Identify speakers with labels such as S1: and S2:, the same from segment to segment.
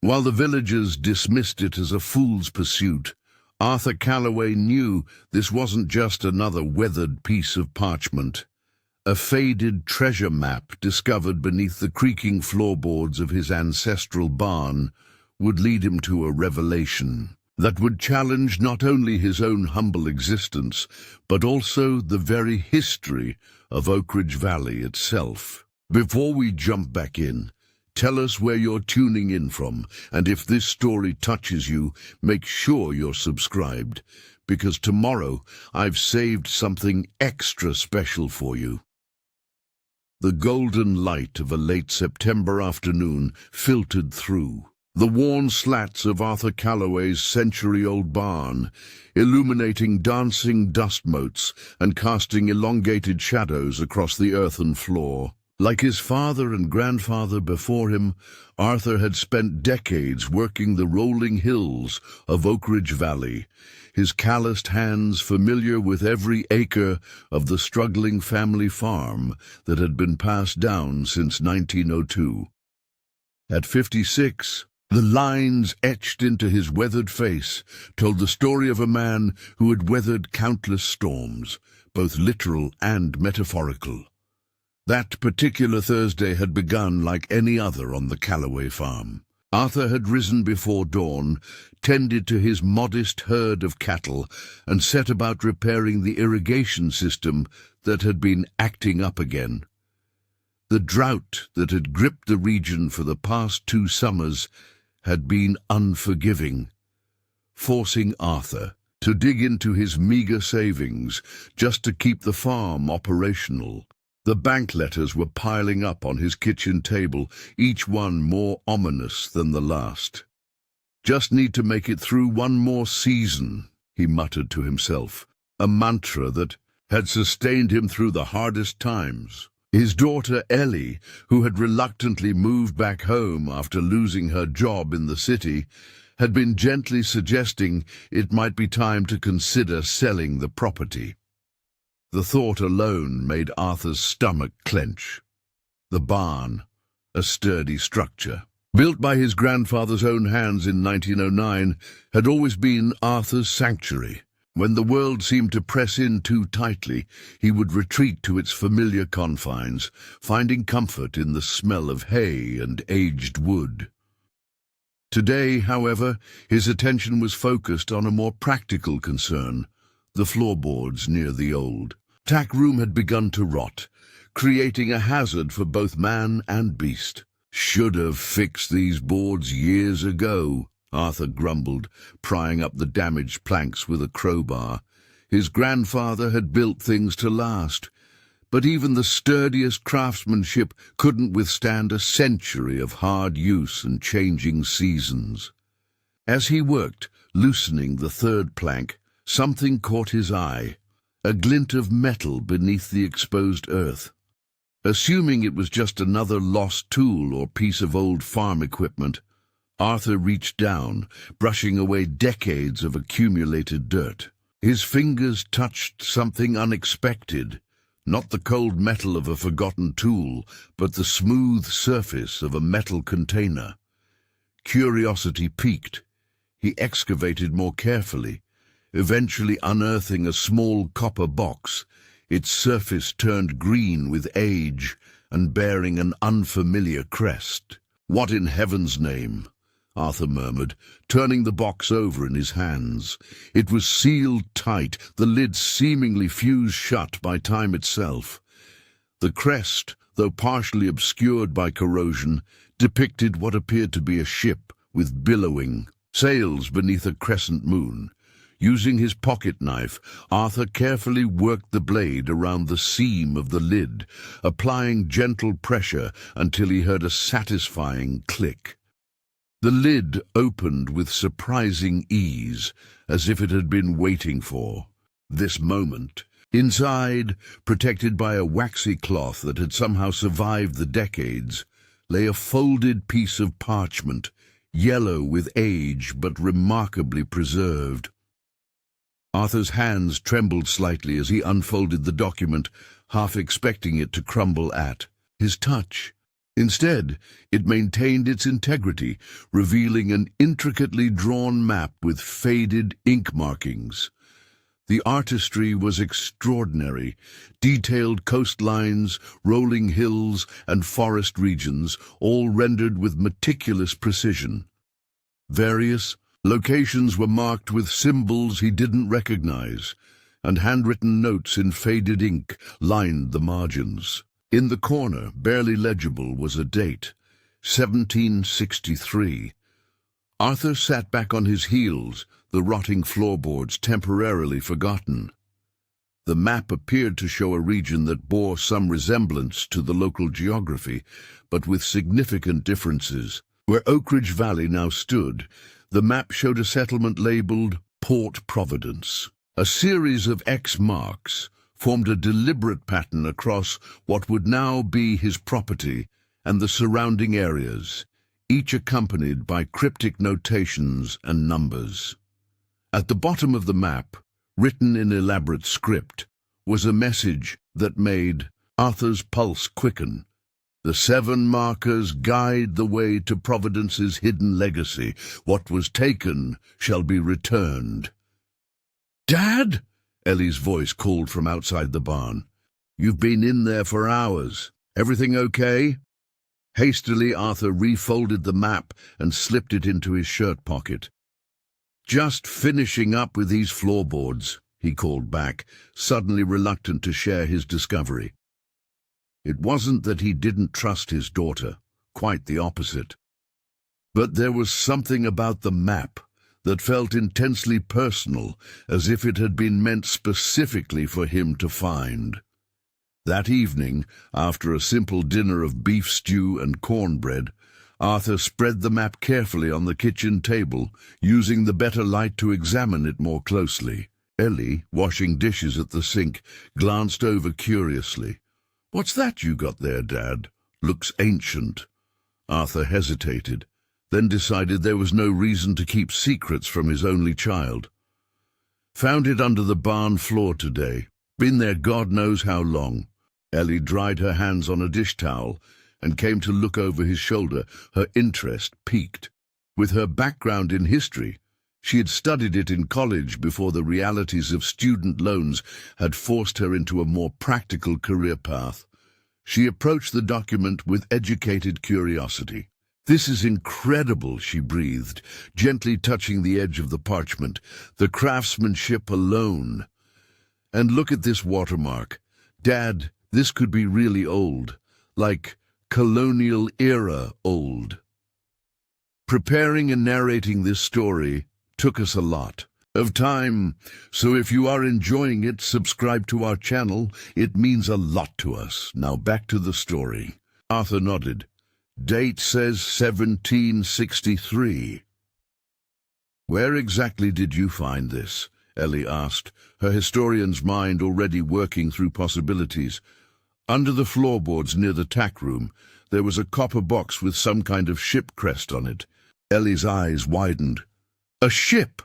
S1: While the villagers dismissed it as a fool's pursuit, Arthur Calloway knew this wasn't just another weathered piece of parchment. A faded treasure map discovered beneath the creaking floorboards of his ancestral barn would lead him to a revelation that would challenge not only his own humble existence, but also the very history of Oakridge Valley itself. Before we jump back in, tell us where you're tuning in from, and if this story touches you, make sure you're subscribed, because tomorrow I've saved something extra special for you. The golden light of a late September afternoon filtered through the worn slats of Arthur Calloway's century-old barn, illuminating dancing dust motes and casting elongated shadows across the earthen floor. Like his father and grandfather before him, Arthur had spent decades working the rolling hills of Oakridge Valley, his calloused hands familiar with every acre of the struggling family farm that had been passed down since 1902. At 56, the lines etched into his weathered face told the story of a man who had weathered countless storms, both literal and metaphorical. That particular Thursday had begun like any other on the Calloway farm. Arthur had risen before dawn, tended to his modest herd of cattle, and set about repairing the irrigation system that had been acting up again. The drought that had gripped the region for the past 2 summers had been unforgiving, forcing Arthur to dig into his meager savings just to keep the farm operational. The bank letters were piling up on his kitchen table, each one more ominous than the last. "Just need to make it through one more season," he muttered to himself, a mantra that had sustained him through the hardest times. His daughter Ellie, who had reluctantly moved back home after losing her job in the city, had been gently suggesting it might be time to consider selling the property. The thought alone made Arthur's stomach clench. The barn, a sturdy structure, built by his grandfather's own hands in 1909, had always been Arthur's sanctuary. When the world seemed to press in too tightly, he would retreat to its familiar confines, finding comfort in the smell of hay and aged wood. Today, however, his attention was focused on a more practical concern: the floorboards near the old tack room had begun to rot, creating a hazard for both man and beast. "Should have fixed these boards years ago," Arthur grumbled, prying up the damaged planks with a crowbar. His grandfather had built things to last, but even the sturdiest craftsmanship couldn't withstand a century of hard use and changing seasons. As he worked, loosening the third plank, something caught his eye, a glint of metal beneath the exposed earth. Assuming it was just another lost tool or piece of old farm equipment, Arthur reached down, brushing away decades of accumulated dirt. His fingers touched something unexpected, not the cold metal of a forgotten tool, but the smooth surface of a metal container. Curiosity piqued. He excavated more carefully, eventually unearthing a small copper box, its surface turned green with age and bearing an unfamiliar crest. "What in heaven's name?" Arthur murmured, turning the box over in his hands. It was sealed tight, the lid seemingly fused shut by time itself. The crest, though partially obscured by corrosion, depicted what appeared to be a ship with billowing sails beneath a crescent moon. Using his pocket knife, Arthur carefully worked the blade around the seam of the lid, applying gentle pressure until he heard a satisfying click. The lid opened with surprising ease, as if it had been waiting for this moment. Inside, protected by a waxy cloth that had somehow survived the decades, lay a folded piece of parchment, yellow with age but remarkably preserved. Arthur's hands trembled slightly as he unfolded the document, half expecting it to crumble at his touch. Instead, it maintained its integrity, revealing an intricately drawn map with faded ink markings. The artistry was extraordinary. Detailed coastlines, rolling hills, and forest regions, all rendered with meticulous precision. Various locations were marked with symbols he didn't recognize, and handwritten notes in faded ink lined the margins. In the corner, barely legible, was a date, 1763. Arthur sat back on his heels, the rotting floorboards temporarily forgotten. The map appeared to show a region that bore some resemblance to the local geography, but with significant differences. Where Oakridge Valley now stood, the map showed a settlement labeled Port Providence. A series of X marks formed a deliberate pattern across what would now be his property and the surrounding areas, each accompanied by cryptic notations and numbers. At the bottom of the map, written in elaborate script, was a message that made Arthur's pulse quicken. The 7 markers guide the way to Providence's hidden legacy. What was taken shall be returned. "Dad?" Ellie's voice called from outside the barn. "You've been in there for hours. Everything okay?" Hastily, Arthur refolded the map and slipped it into his shirt pocket. "Just finishing up with these floorboards," he called back, suddenly reluctant to share his discovery. It wasn't that he didn't trust his daughter, quite the opposite. But there was something about the map that felt intensely personal, as if it had been meant specifically for him to find. That evening, after a simple dinner of beef stew and cornbread, Arthur spread the map carefully on the kitchen table, using the better light to examine it more closely. Ellie, washing dishes at the sink, glanced over curiously. "What's that you got there, Dad? Looks ancient." Arthur hesitated, then decided there was no reason to keep secrets from his only child. "Found it under the barn floor today. Been there God knows how long." Ellie dried her hands on a dish towel and came to look over his shoulder, her interest piqued. With her background in history, she had studied it in college before the realities of student loans had forced her into a more practical career path. She approached the document with educated curiosity. "This is incredible," she breathed, gently touching the edge of the parchment. "The craftsmanship alone. And look at this watermark. Dad, this could be really old, like colonial era old." Preparing and narrating this story took us a lot of time, so if you are enjoying it, subscribe to our channel. It means a lot to us. Now back to the story. Arthur nodded. "Date says 1763. "Where exactly did you find this?" Ellie asked, her historian's mind already working through possibilities. Under the floorboards near the tack room, there was a copper box with some kind of ship crest on it. Ellie's eyes widened. "A ship?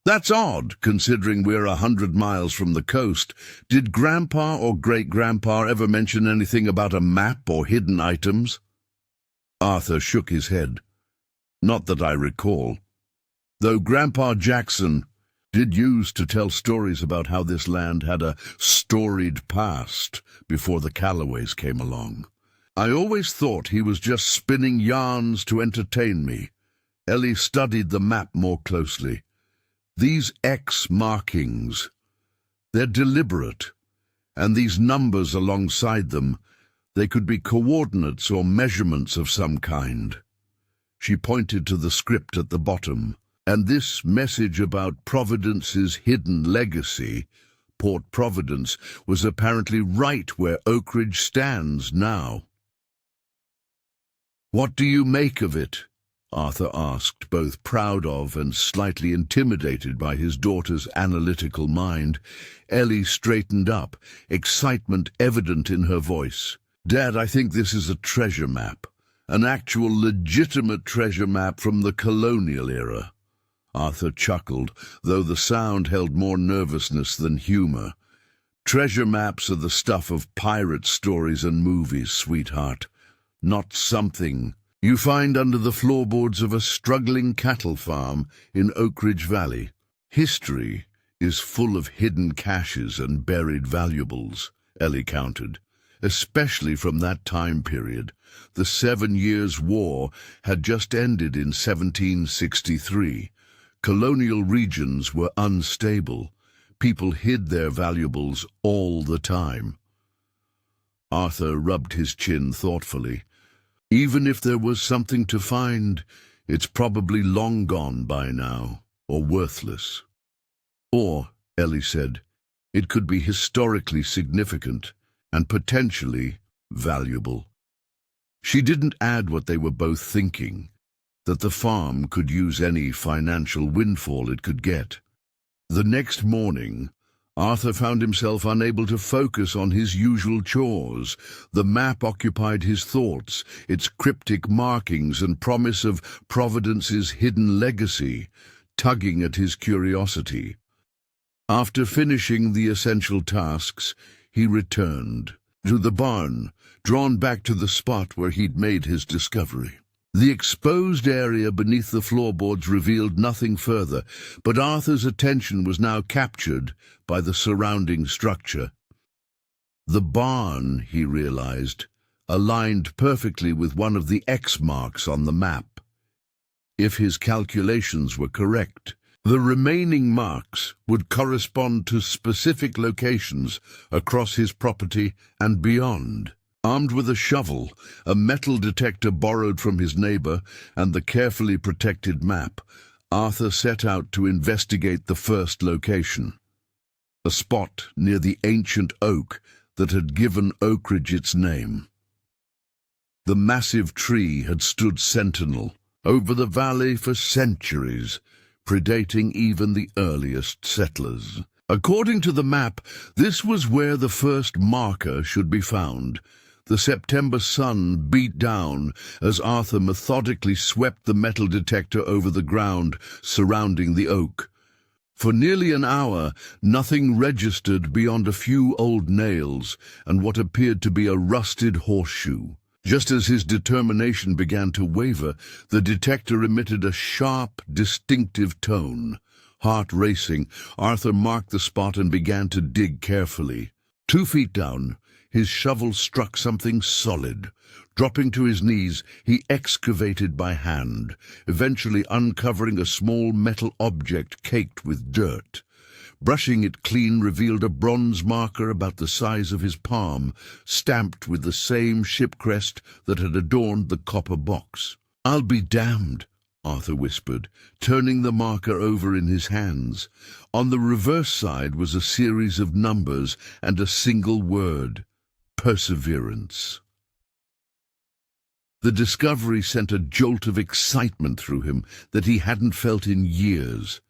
S1: That's odd, considering we're 100 miles from the coast. Did Grandpa or Great-Grandpa ever mention anything about a map or hidden items?" Arthur shook his head. "Not that I recall. Though Grandpa Jackson did use to tell stories about how this land had a storied past before the Calloways came along. I always thought he was just spinning yarns to entertain me." Ellie studied the map more closely. "These X markings, they're deliberate, and these numbers alongside them, they could be coordinates or measurements of some kind." She pointed to the script at the bottom. "And this message about Providence's hidden legacy, Port Providence, was apparently right where Oakridge stands now." "What do you make of it?" Arthur asked, both proud of and slightly intimidated by his daughter's analytical mind. Ellie straightened up, excitement evident in her voice. "Dad, I think this is a treasure map, an actual legitimate treasure map from the colonial era." Arthur chuckled, though the sound held more nervousness than humor. "Treasure maps are the stuff of pirate stories and movies, sweetheart. not something, you find under the floorboards of a struggling cattle farm in Oakridge Valley. History is full of hidden caches and buried valuables, Ellie countered, especially from that time period. The 7 Years' War had just ended in 1763. Colonial regions were unstable. People hid their valuables all the time. Arthur rubbed his chin thoughtfully. Even if there was something to find, it's probably long gone by now, or worthless. Or, Ellie said, it could be historically significant and potentially valuable. She didn't add what they were both thinking, that the farm could use any financial windfall it could get. The next morning, Arthur found himself unable to focus on his usual chores. The map occupied his thoughts, its cryptic markings and promise of Providence's hidden legacy, tugging at his curiosity. After finishing the essential tasks, he returned to the barn, drawn back to the spot where he'd made his discovery. The exposed area beneath the floorboards revealed nothing further, but Arthur's attention was now captured by the surrounding structure. The barn, he realized, aligned perfectly with one of the X marks on the map. If his calculations were correct, the remaining marks would correspond to specific locations across his property and beyond. Armed with a shovel, a metal detector borrowed from his neighbor, and the carefully protected map, Arthur set out to investigate the first location. A spot near the ancient oak that had given Oakridge its name. The massive tree had stood sentinel over the valley for centuries, predating even the earliest settlers. According to the map, this was where the first marker should be found. The September sun beat down as Arthur methodically swept the metal detector over the ground surrounding the oak. For nearly an hour, nothing registered beyond a few old nails and what appeared to be a rusted horseshoe. Just as his determination began to waver, the detector emitted a sharp, distinctive tone. Heart racing, Arthur marked the spot and began to dig carefully. 2 feet down, his shovel struck something solid. Dropping to his knees, he excavated by hand, eventually uncovering a small metal object caked with dirt. Brushing it clean revealed a bronze marker about the size of his palm, stamped with the same ship crest that had adorned the copper box. "I'll be damned," Arthur whispered, turning the marker over in his hands. On the reverse side was a series of numbers and a single word: perseverance. The discovery sent a jolt of excitement through him that he hadn't felt in years.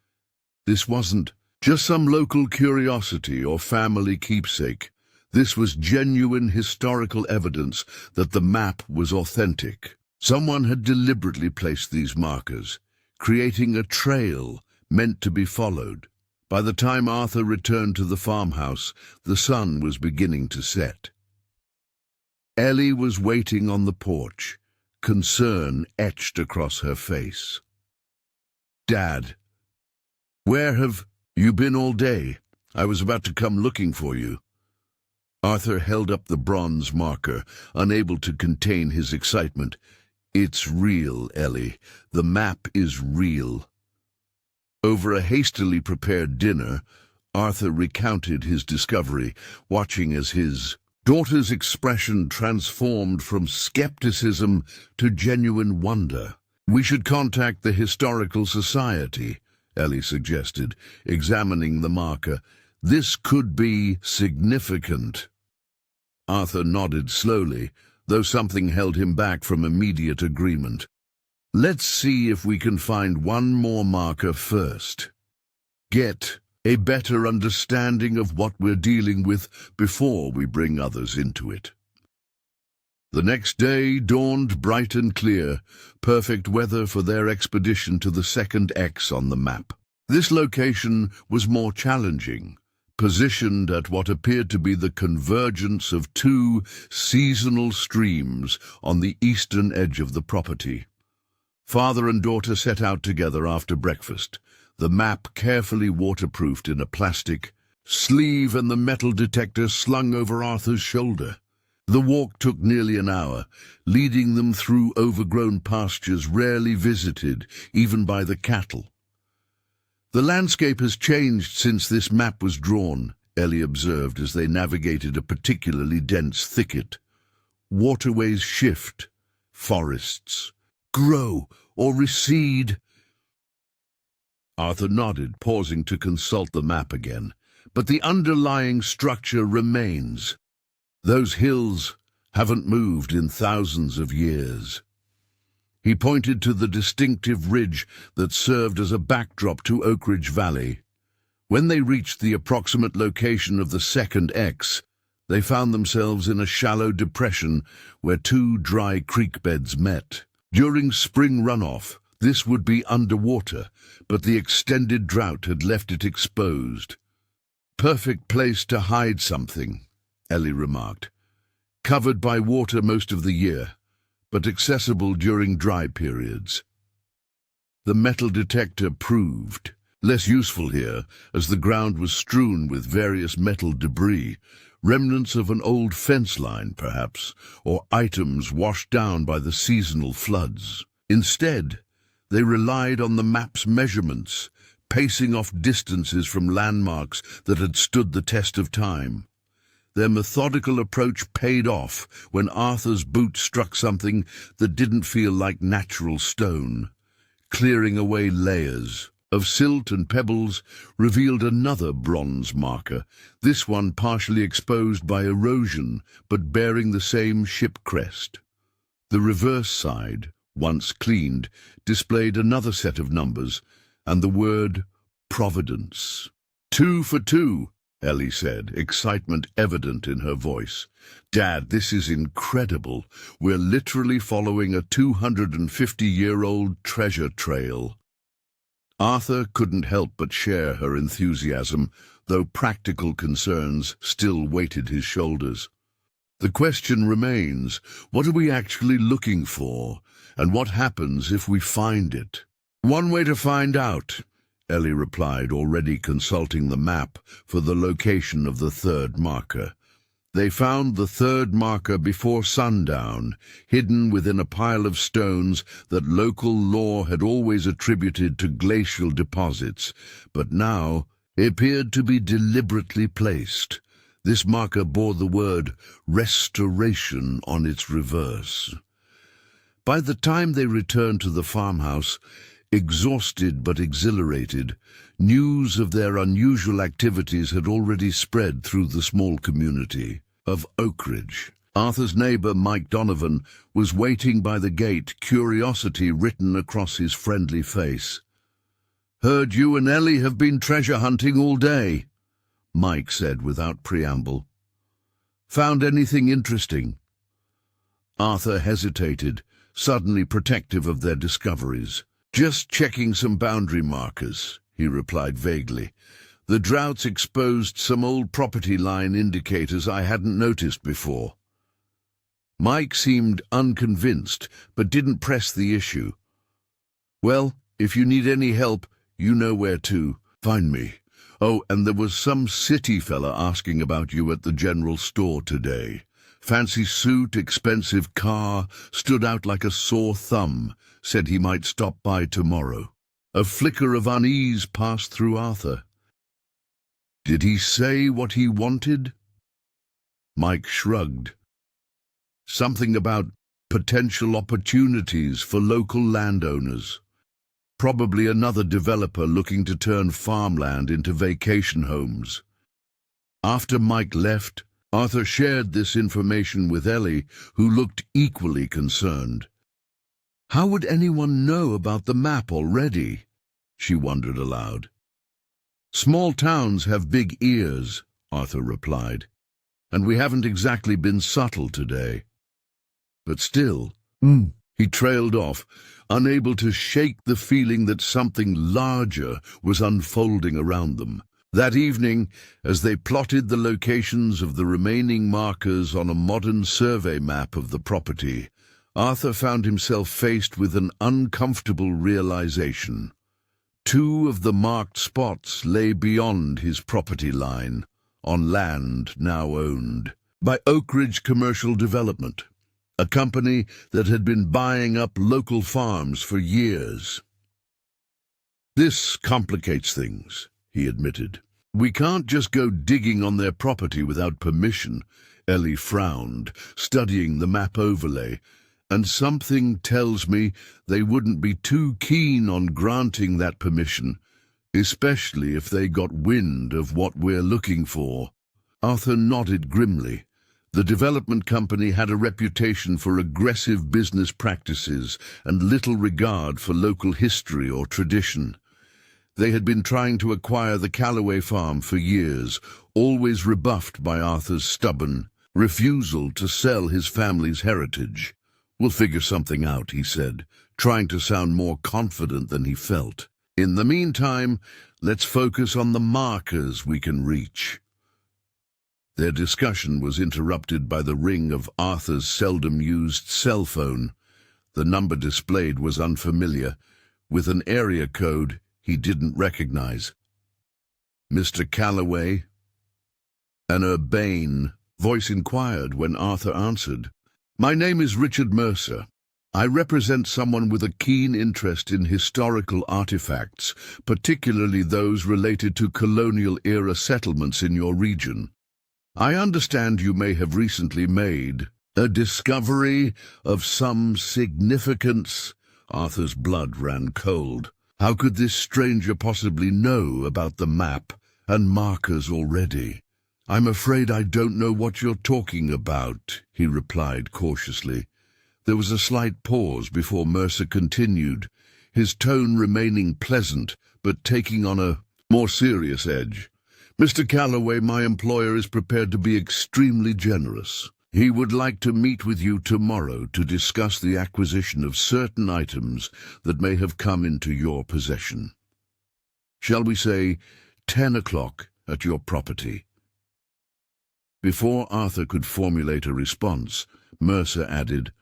S1: This wasn't just some local curiosity or family keepsake. This was genuine historical evidence that the map was authentic. Someone had deliberately placed these markers, creating a trail meant to be followed. By the time Arthur returned to the farmhouse, the sun was beginning to set. Ellie was waiting on the porch, concern etched across her face. "Dad, where have you been all day? I was about to come looking for you." Arthur held up the bronze marker, unable to contain his excitement. "It's real, Ellie. The map is real." Over a hastily prepared dinner, Arthur recounted his discovery, watching as his daughter's expression transformed from skepticism to genuine wonder. "We should contact the Historical Society," Ellie suggested, examining the marker. "This could be significant." Arthur nodded slowly, though something held him back from immediate agreement. "Let's see if we can find one more marker first. Get a better understanding of what we're dealing with before we bring others into it." The next day dawned bright and clear, perfect weather for their expedition to the second X on the map. This location was more challenging. positioned at what appeared to be the convergence of two seasonal streams on the eastern edge of the property. Father and daughter set out together after breakfast, the map carefully waterproofed in a plastic sleeve and the metal detector slung over Arthur's shoulder. The walk took nearly an hour, leading them through overgrown pastures rarely visited, even by the cattle. "The landscape has changed since this map was drawn," Ellie observed as they navigated a particularly dense thicket. "Waterways shift, forests grow or recede." Arthur nodded, pausing to consult the map again. "But the underlying structure remains. Those hills haven't moved in thousands of years." He pointed to the distinctive ridge that served as a backdrop to Oakridge Valley. When they reached the approximate location of the second X, they found themselves in a shallow depression where two dry creek beds met. During spring runoff, this would be underwater, but the extended drought had left it exposed. "Perfect place to hide something," Ellie remarked. "Covered by water most of the year, but accessible during dry periods." The metal detector proved less useful here, as the ground was strewn with various metal debris, remnants of an old fence line, perhaps, or items washed down by the seasonal floods. Instead, they relied on the map's measurements, pacing off distances from landmarks that had stood the test of time. Their methodical approach paid off when Arthur's boot struck something that didn't feel like natural stone. Clearing away layers of silt and pebbles revealed another bronze marker, this one partially exposed by erosion but bearing the same ship crest. The reverse side, once cleaned, displayed another set of numbers and the word Providence. "2 for 2, Ellie said, excitement evident in her voice. "Dad, this is incredible. We're literally following a 250-year-old treasure trail." Arthur couldn't help but share her enthusiasm, though practical concerns still weighted his shoulders. "The question remains, what are we actually looking for, and what happens if we find it?" "One way to find out," Ellie replied, already consulting the map for the location of the third marker. They found the third marker before sundown, hidden within a pile of stones that local lore had always attributed to glacial deposits, but now appeared to be deliberately placed. This marker bore the word restoration on its reverse. By the time they returned to the farmhouse, exhausted but exhilarated, news of their unusual activities had already spread through the small community of Oakridge. Arthur's neighbor, Mike Donovan, was waiting by the gate, curiosity written across his friendly face. "Heard you and Ellie have been treasure hunting all day," Mike said without preamble. "Found anything interesting?" Arthur hesitated, suddenly protective of their discoveries. "Just checking some boundary markers," he replied vaguely. "The droughts exposed some old property line indicators I hadn't noticed before." Mike seemed unconvinced, but didn't press the issue. "Well, if you need any help, you know where to find me. Oh, and there was some city fella asking about you at the general store today. Fancy suit, expensive car, stood out like a sore thumb, said he might stop by tomorrow." A flicker of unease passed through Arthur. "Did he say what he wanted?" Mike shrugged. "Something about potential opportunities for local landowners. Probably another developer looking to turn farmland into vacation homes." After Mike left, Arthur shared this information with Ellie, who looked equally concerned. How would anyone know about the map already? She wondered aloud. "Small towns have big ears," Arthur replied, "and we haven't exactly been subtle today." But still, he trailed off, unable to shake the feeling that something larger was unfolding around them. That evening, as they plotted the locations of the remaining markers on a modern survey map of the property, Arthur found himself faced with an uncomfortable realization. 2 of the marked spots lay beyond his property line, on land now owned by Oakridge Commercial Development, a company that had been buying up local farms for years. "This complicates things," he admitted. "We can't just go digging on their property without permission." Ellie frowned, studying the map overlay, "and something tells me they wouldn't be too keen on granting that permission, especially if they got wind of what we're looking for." Arthur nodded grimly. The development company had a reputation for aggressive business practices and little regard for local history or tradition. They had been trying to acquire the Calloway farm for years, always rebuffed by Arthur's stubborn refusal to sell his family's heritage. "We'll figure something out," he said, trying to sound more confident than he felt. "In the meantime, let's focus on the markers we can reach." Their discussion was interrupted by the ring of Arthur's seldom-used cell phone. The number displayed was unfamiliar, with an area code he didn't recognize. "Mr. Calloway?" An urbane voice inquired when Arthur answered. "My name is Richard Mercer. I represent someone with a keen interest in historical artifacts, particularly those related to colonial-era settlements in your region. I understand you may have recently made a discovery of some significance." Arthur's blood ran cold. How could this stranger possibly know about the map and markers already? "I'm afraid I don't know what you're talking about," he replied cautiously. There was a slight pause before Mercer continued, his tone remaining pleasant but taking on a more serious edge. "Mr. Calloway, my employer, is prepared to be extremely generous. He would like to meet with you tomorrow to discuss the acquisition of certain items that may have come into your possession. Shall we say 10 o'clock at your property?" Before Arthur could formulate a response, Mercer added,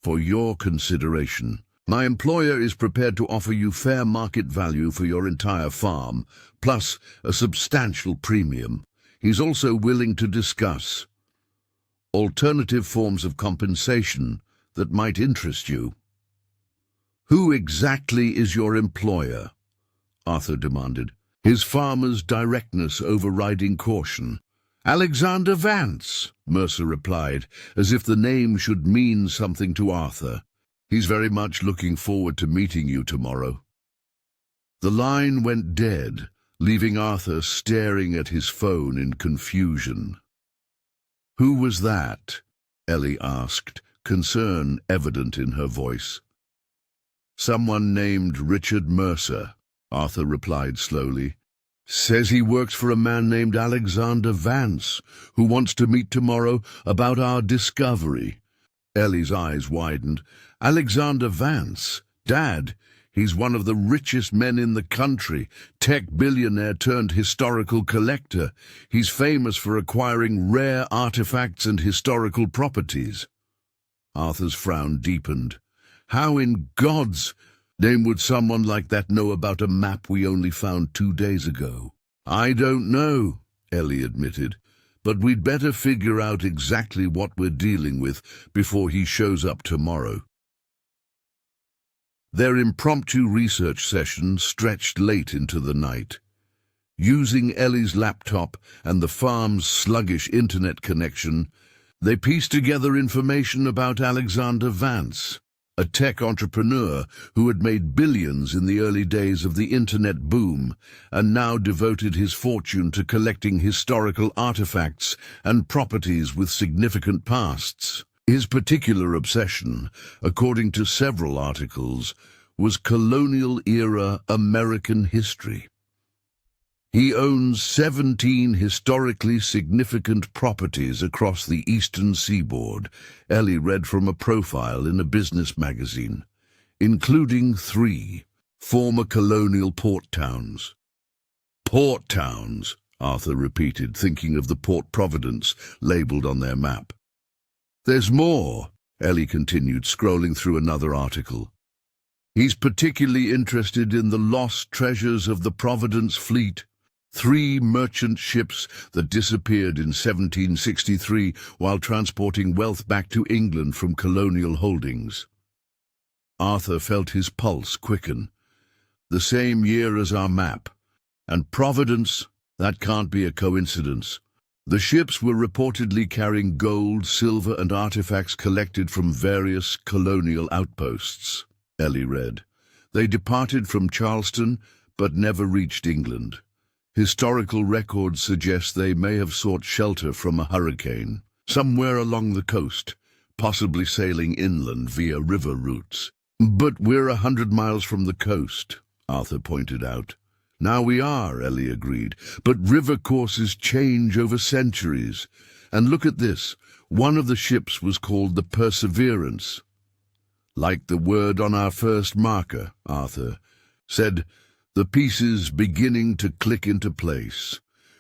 S1: "For your consideration, my employer is prepared to offer you fair market value for your entire farm, plus a substantial premium. He's also willing to discuss alternative forms of compensation that might interest you." "Who exactly is your employer?" Arthur demanded, his farmer's directness overriding caution. "Alexander Vance," Mercer replied, as if the name should mean something to Arthur. "He's very much looking forward to meeting you tomorrow." The line went dead, leaving Arthur staring at his phone in confusion. "Who was that?" Ellie asked, concern evident in her voice. "Someone named Richard Mercer," Arthur replied slowly. "Says he works for a man named Alexander Vance, who wants to meet tomorrow about our discovery." Ellie's eyes widened. "Alexander Vance? Dad, he's one of the richest men in the country, tech billionaire turned historical collector. He's famous for acquiring rare artifacts and historical properties." Arthur's frown deepened. "How in God's name would someone like that know about a map we only found 2 days ago?" "I don't know," Ellie admitted, "but we'd better figure out exactly what we're dealing with before he shows up tomorrow." Their impromptu research session stretched late into the night. Using Ellie's laptop and the farm's sluggish internet connection, they pieced together information about Alexander Vance, a tech entrepreneur who had made billions in the early days of the internet boom and now devoted his fortune to collecting historical artifacts and properties with significant pasts. His particular obsession, according to several articles, was colonial-era American history. He owns 17 historically significant properties across the eastern seaboard, Ellie read from a profile in a business magazine, including 3 former colonial port towns. Port towns, Arthur repeated, thinking of the Port Providence labelled on their map. There's more, Ellie continued, scrolling through another article. He's particularly interested in the lost treasures of the Providence fleet, 3 merchant ships that disappeared in 1763 while transporting wealth back to England from colonial holdings. Arthur felt his pulse quicken. The same year as our map. And Providence, that can't be a coincidence. The ships were reportedly carrying gold, silver, and artifacts collected from various colonial outposts, Ellie read. They departed from Charleston, but never reached England. Historical records suggest they may have sought shelter from a hurricane, somewhere along the coast, possibly sailing inland via river routes. But we're 100 miles from the coast, Arthur pointed out. Now we are, Ellie agreed, but river courses change over centuries. And look at this, one of the ships was called the Perseverance. Like the word on our first marker, Arthur said, the pieces beginning to click into place.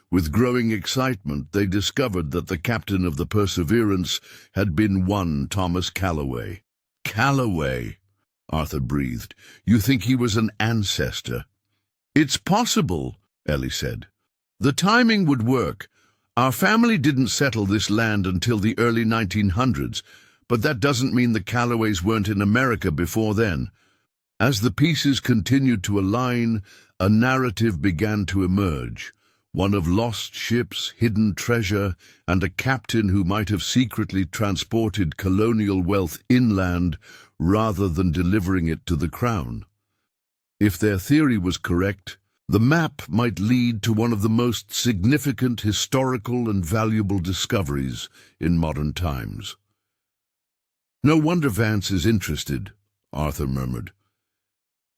S1: With growing excitement, they discovered that the captain of the Perseverance had been one Thomas Calloway. Calloway, Arthur breathed. You think he was an ancestor? It's possible, Ellie said. The timing would work. Our family didn't settle this land until the early 1900s, but that doesn't mean the Calloways weren't in America before then. As the pieces continued to align, a narrative began to emerge, one of lost ships, hidden treasure, and a captain who might have secretly transported colonial wealth inland rather than delivering it to the crown. If their theory was correct, the map might lead to one of the most significant historical and valuable discoveries in modern times. No wonder Vance is interested, Arthur murmured.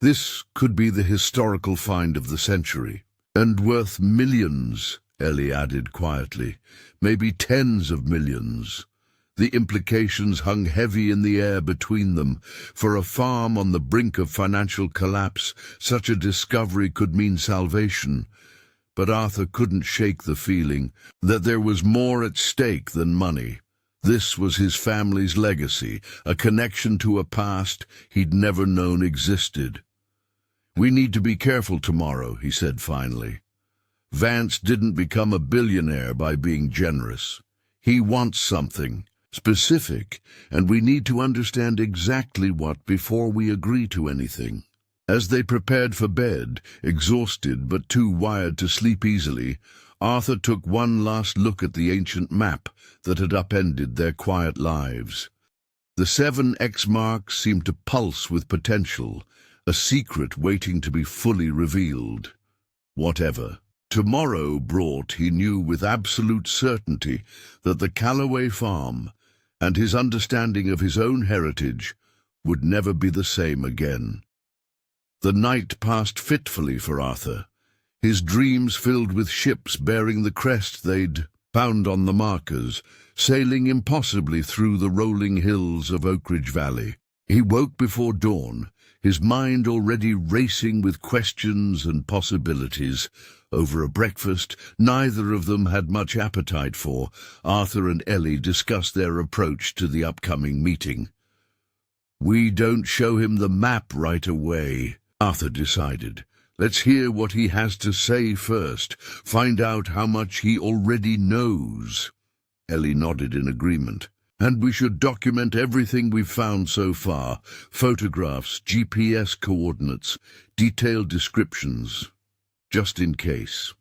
S1: This could be the historical find of the century, and worth millions, Ellie added quietly, maybe tens of millions. The implications hung heavy in the air between them. For a farm on the brink of financial collapse, such a discovery could mean salvation. But Arthur couldn't shake the feeling that there was more at stake than money. This was his family's legacy, a connection to a past he'd never known existed. We need to be careful tomorrow, he said finally. Vance didn't become a billionaire by being generous. He wants something specific, and we need to understand exactly what before we agree to anything. As they prepared for bed, exhausted but too wired to sleep easily, Arthur took one last look at the ancient map that had upended their quiet lives. The 7 X marks seemed to pulse with potential, a secret waiting to be fully revealed. Whatever tomorrow brought, he knew with absolute certainty that the Calloway farm and his understanding of his own heritage would never be the same again. The night passed fitfully for Arthur, his dreams filled with ships bearing the crest they'd found on the markers, sailing impossibly through the rolling hills of Oakridge Valley. He woke before dawn, his mind already racing with questions and possibilities. Over a breakfast neither of them had much appetite for, Arthur and Ellie discussed their approach to the upcoming meeting. We don't show him the map right away, Arthur decided. Let's hear what he has to say first, find out how much he already knows. Ellie nodded in agreement. And we should document everything we've found so far, photographs, GPS coordinates, detailed descriptions, just in case.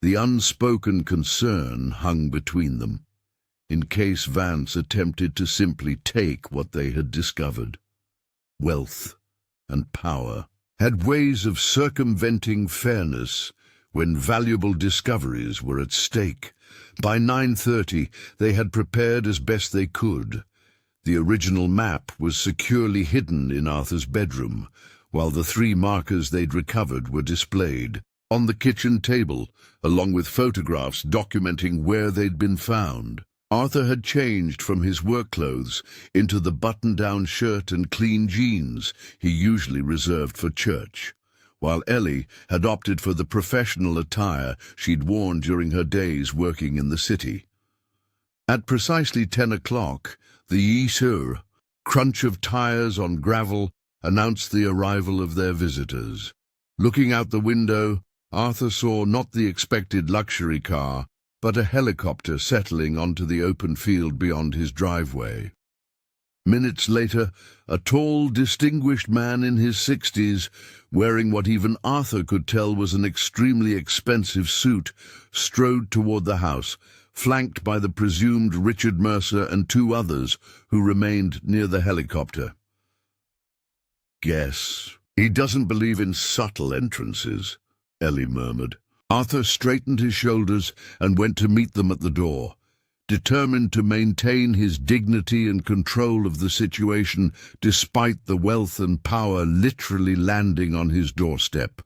S1: The unspoken concern hung between them, in case Vance attempted to simply take what they had discovered. Wealth and power had ways of circumventing fairness when valuable discoveries were at stake. By 9:30, they had prepared as best they could. The original map was securely hidden in Arthur's bedroom, while the 3 markers they'd recovered were displayed on the kitchen table, along with photographs documenting where they'd been found. Arthur had changed from his work clothes into the button-down shirt and clean jeans he usually reserved for church. while Ellie had opted for the professional attire she'd worn during her days working in the city. At precisely 10 o'clock, the crunch of tires on gravel announced the arrival of their visitors. Looking out the window, Arthur saw not the expected luxury car, but a helicopter settling onto the open field beyond his driveway. Minutes later, a tall, distinguished man in his 60s, wearing what even Arthur could tell was an extremely expensive suit, strode toward the house, flanked by the presumed Richard Mercer and 2 others who remained near the helicopter. "Guess he doesn't believe in subtle entrances," Ellie murmured. Arthur straightened his shoulders and went to meet them at the door, determined to maintain his dignity and control of the situation despite the wealth and power literally landing on his doorstep.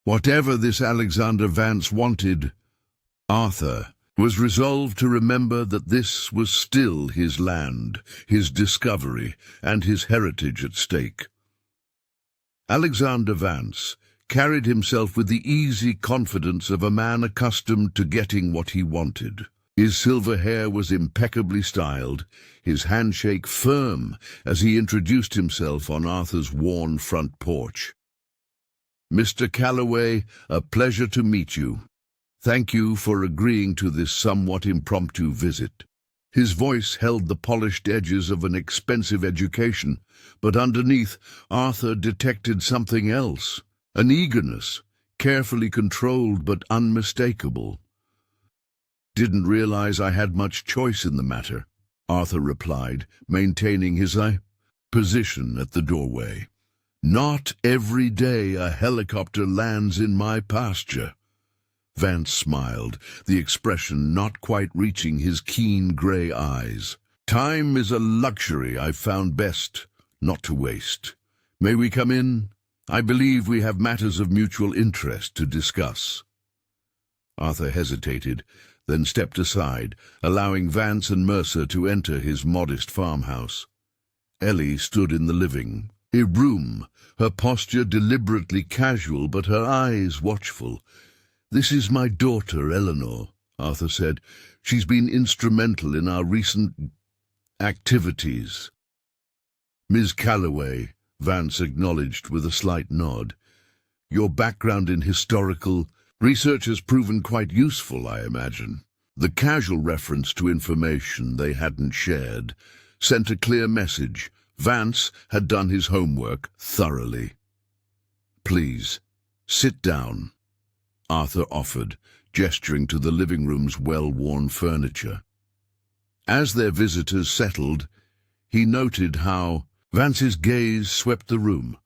S1: Whatever this Alexander Vance wanted, Arthur was resolved to remember that this was still his land, his discovery, and his heritage at stake. Alexander Vance carried himself with the easy confidence of a man accustomed to getting what he wanted. His silver hair was impeccably styled, his handshake firm as he introduced himself on Arthur's worn front porch. "Mr. Calloway, a pleasure to meet you. Thank you for agreeing to this somewhat impromptu visit." His voice held the polished edges of an expensive education, but underneath, Arthur detected something else, an eagerness, carefully controlled but unmistakable. "Didn't realize I had much choice in the matter," Arthur replied, maintaining his position at the doorway. "Not every day a helicopter lands in my pasture." Vance smiled, the expression not quite reaching his keen grey eyes. "Time is a luxury I've found best not to waste. May we come in? I believe we have matters of mutual interest to discuss." Arthur hesitated, then stepped aside, allowing Vance and Mercer to enter his modest farmhouse. Ellie stood in the living room, her posture deliberately casual but her eyes watchful. "This is my daughter, Eleanor," Arthur said. "She's been instrumental in our recent activities." "Ms. Calloway," Vance acknowledged with a slight nod. "Your background in historical research has proven quite useful, I imagine." The casual reference to information they hadn't shared sent a clear message. Vance had done his homework thoroughly. "Please, sit down," Arthur offered, gesturing to the living room's well-worn furniture. As their visitors settled, he noted how Vance's gaze swept the room,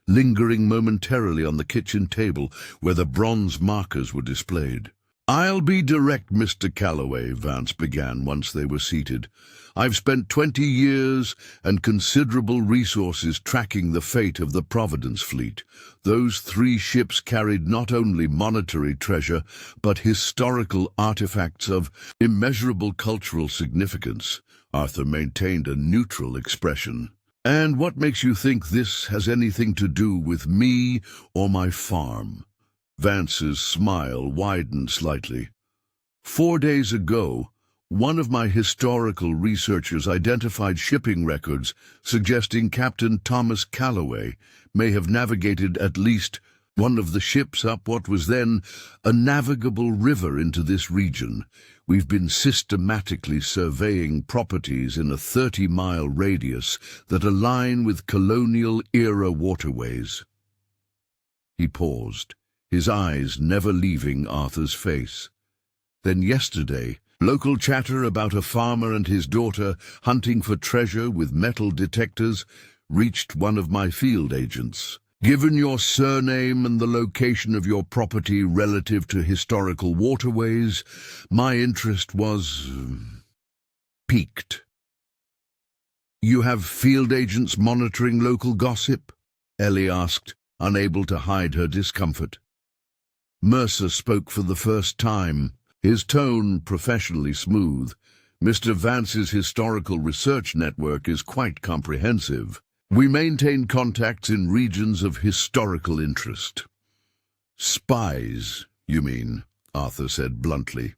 S1: lingering momentarily on the kitchen table where the bronze markers were displayed. "I'll be direct, Mr. Calloway," Vance began once they were seated. "I've spent 20 years and considerable resources tracking the fate of the Providence fleet. Those 3 ships carried not only monetary treasure, but historical artifacts of immeasurable cultural significance." Arthur maintained a neutral expression. "And what makes you think this has anything to do with me or my farm?" Vance's smile widened slightly. 4 days ago, one of my historical researchers identified shipping records suggesting Captain Thomas Calloway may have navigated at least one of the ships up what was then a navigable river into this region. We've been systematically surveying properties in a 30-mile radius that align with colonial-era waterways. He paused, his eyes never leaving Arthur's face. Then yesterday, local chatter about a farmer and his daughter hunting for treasure with metal detectors reached one of my field agents. Given your surname and the location of your property relative to historical waterways, my interest was piqued. "You have field agents monitoring local gossip?" Ellie asked, unable to hide her discomfort. Mercer spoke for the first time, his tone professionally smooth. "Mr. Vance's historical research network is quite comprehensive. We maintain contacts in regions of historical interest. Spies, you mean, Arthur said bluntly.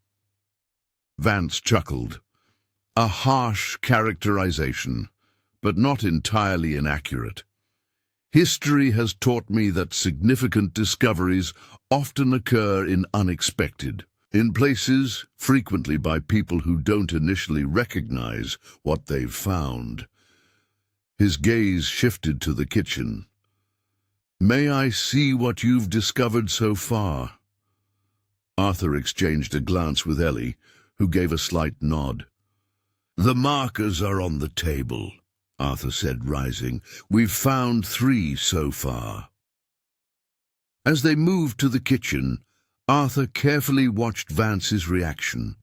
S1: Vance chuckled. A harsh characterization, but not entirely inaccurate. History has taught me that significant discoveries often occur in in places, frequently by people who don't initially recognize what they've found. His gaze shifted to the kitchen. May I see what you've discovered so far? Arthur exchanged a glance with Ellie, who gave a slight nod. The markers are on the table, Arthur said, rising. We've found 3 so far. As they moved to the kitchen, Arthur carefully watched Vance's reaction.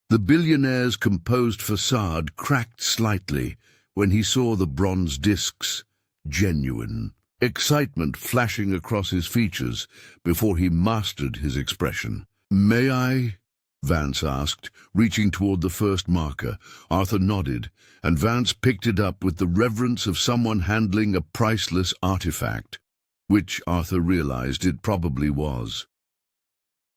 S1: The Billionaire's composed facade cracked slightly when he saw the bronze discs, genuine, excitement flashing across his features before he mastered his expression. May I? Vance asked, reaching toward the first marker. Arthur nodded, and Vance picked it up with the reverence of someone handling a priceless artifact, which Arthur realized it probably was.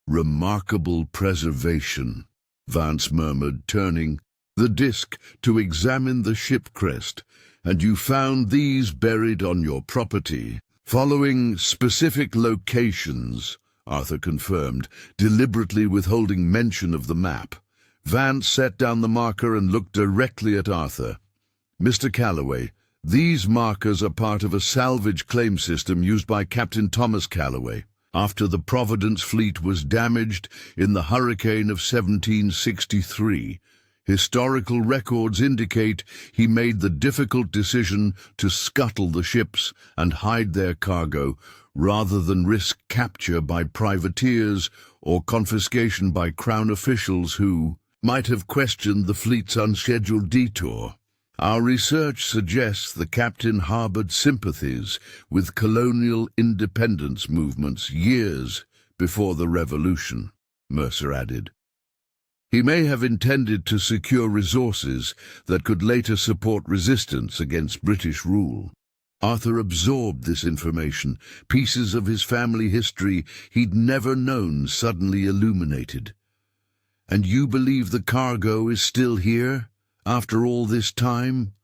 S1: Remarkable preservation, Vance murmured, turning the disc to examine the ship crest. And you found these buried on your property, following specific locations, Arthur confirmed, deliberately withholding mention of the map. Vance set down the marker and looked directly at Arthur. Mr. Calloway, these markers are part of a salvage claim system used by Captain Thomas Calloway after the Providence fleet was damaged in the hurricane of 1763. Historical records indicate he made the difficult decision to scuttle the ships and hide their cargo, rather than risk capture by privateers or confiscation by Crown officials who might have questioned the fleet's unscheduled detour. Our research suggests the captain harbored sympathies with colonial independence movements years before the Revolution, Mercer added. He may have intended to secure resources that could later support resistance against British rule. Arthur absorbed this information, pieces of his family history he'd never known suddenly illuminated. And you believe the cargo is still here, after all this time?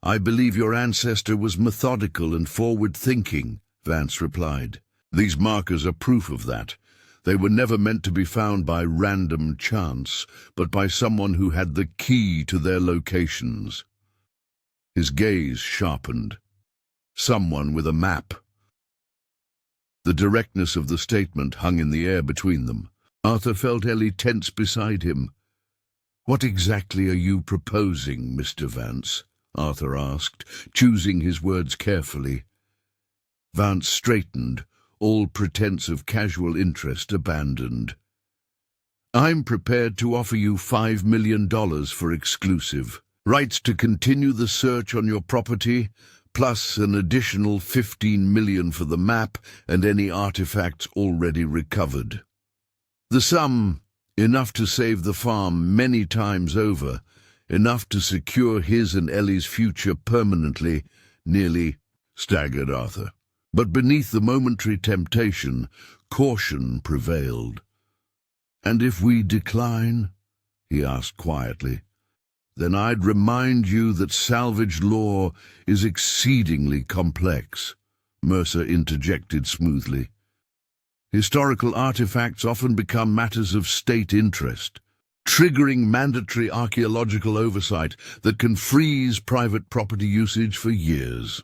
S1: I believe your ancestor was methodical and forward-thinking, Vance replied. These markers are proof of that. They were never meant to be found by random chance, but by someone who had the key to their locations. His gaze sharpened. Someone with a map. The directness of the statement hung in the air between them. Arthur felt Ellie tense beside him. What exactly are you proposing, Mr. Vance? Arthur asked, choosing his words carefully. Vance straightened, all pretense of casual interest abandoned. I'm prepared to offer you $5 million for exclusive rights to continue the search on your property, plus an additional $15 million for the map and any artifacts already recovered. The sum, enough to save the farm many times over, enough to secure his and Ellie's future permanently, nearly staggered Arthur. But beneath the momentary temptation, caution prevailed. And if we decline, he asked quietly, then I'd remind you that salvage law is exceedingly complex, Mercer interjected smoothly. Historical artifacts often become matters of state interest, triggering mandatory archaeological oversight that can freeze private property usage for years.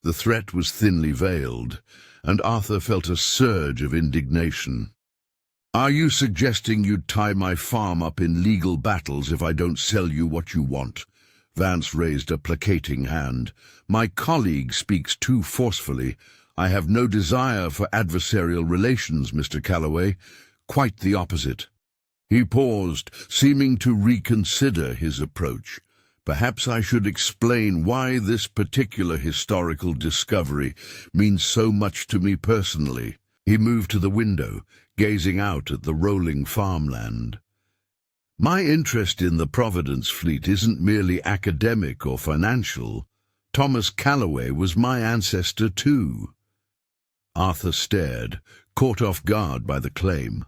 S1: The threat was thinly veiled, and Arthur felt a surge of indignation. Are you suggesting you'd tie my farm up in legal battles if I don't sell you what you want? Vance raised a placating hand. My colleague speaks too forcefully. I have no desire for adversarial relations, Mr. Calloway. Quite the opposite. He paused, seeming to reconsider his approach. Perhaps I should explain why this particular historical discovery means so much to me personally. He moved to the window, gazing out at the rolling farmland. My interest in the Providence fleet isn't merely academic or financial. Thomas Calloway was my ancestor too. Arthur stared, caught off guard by the claim.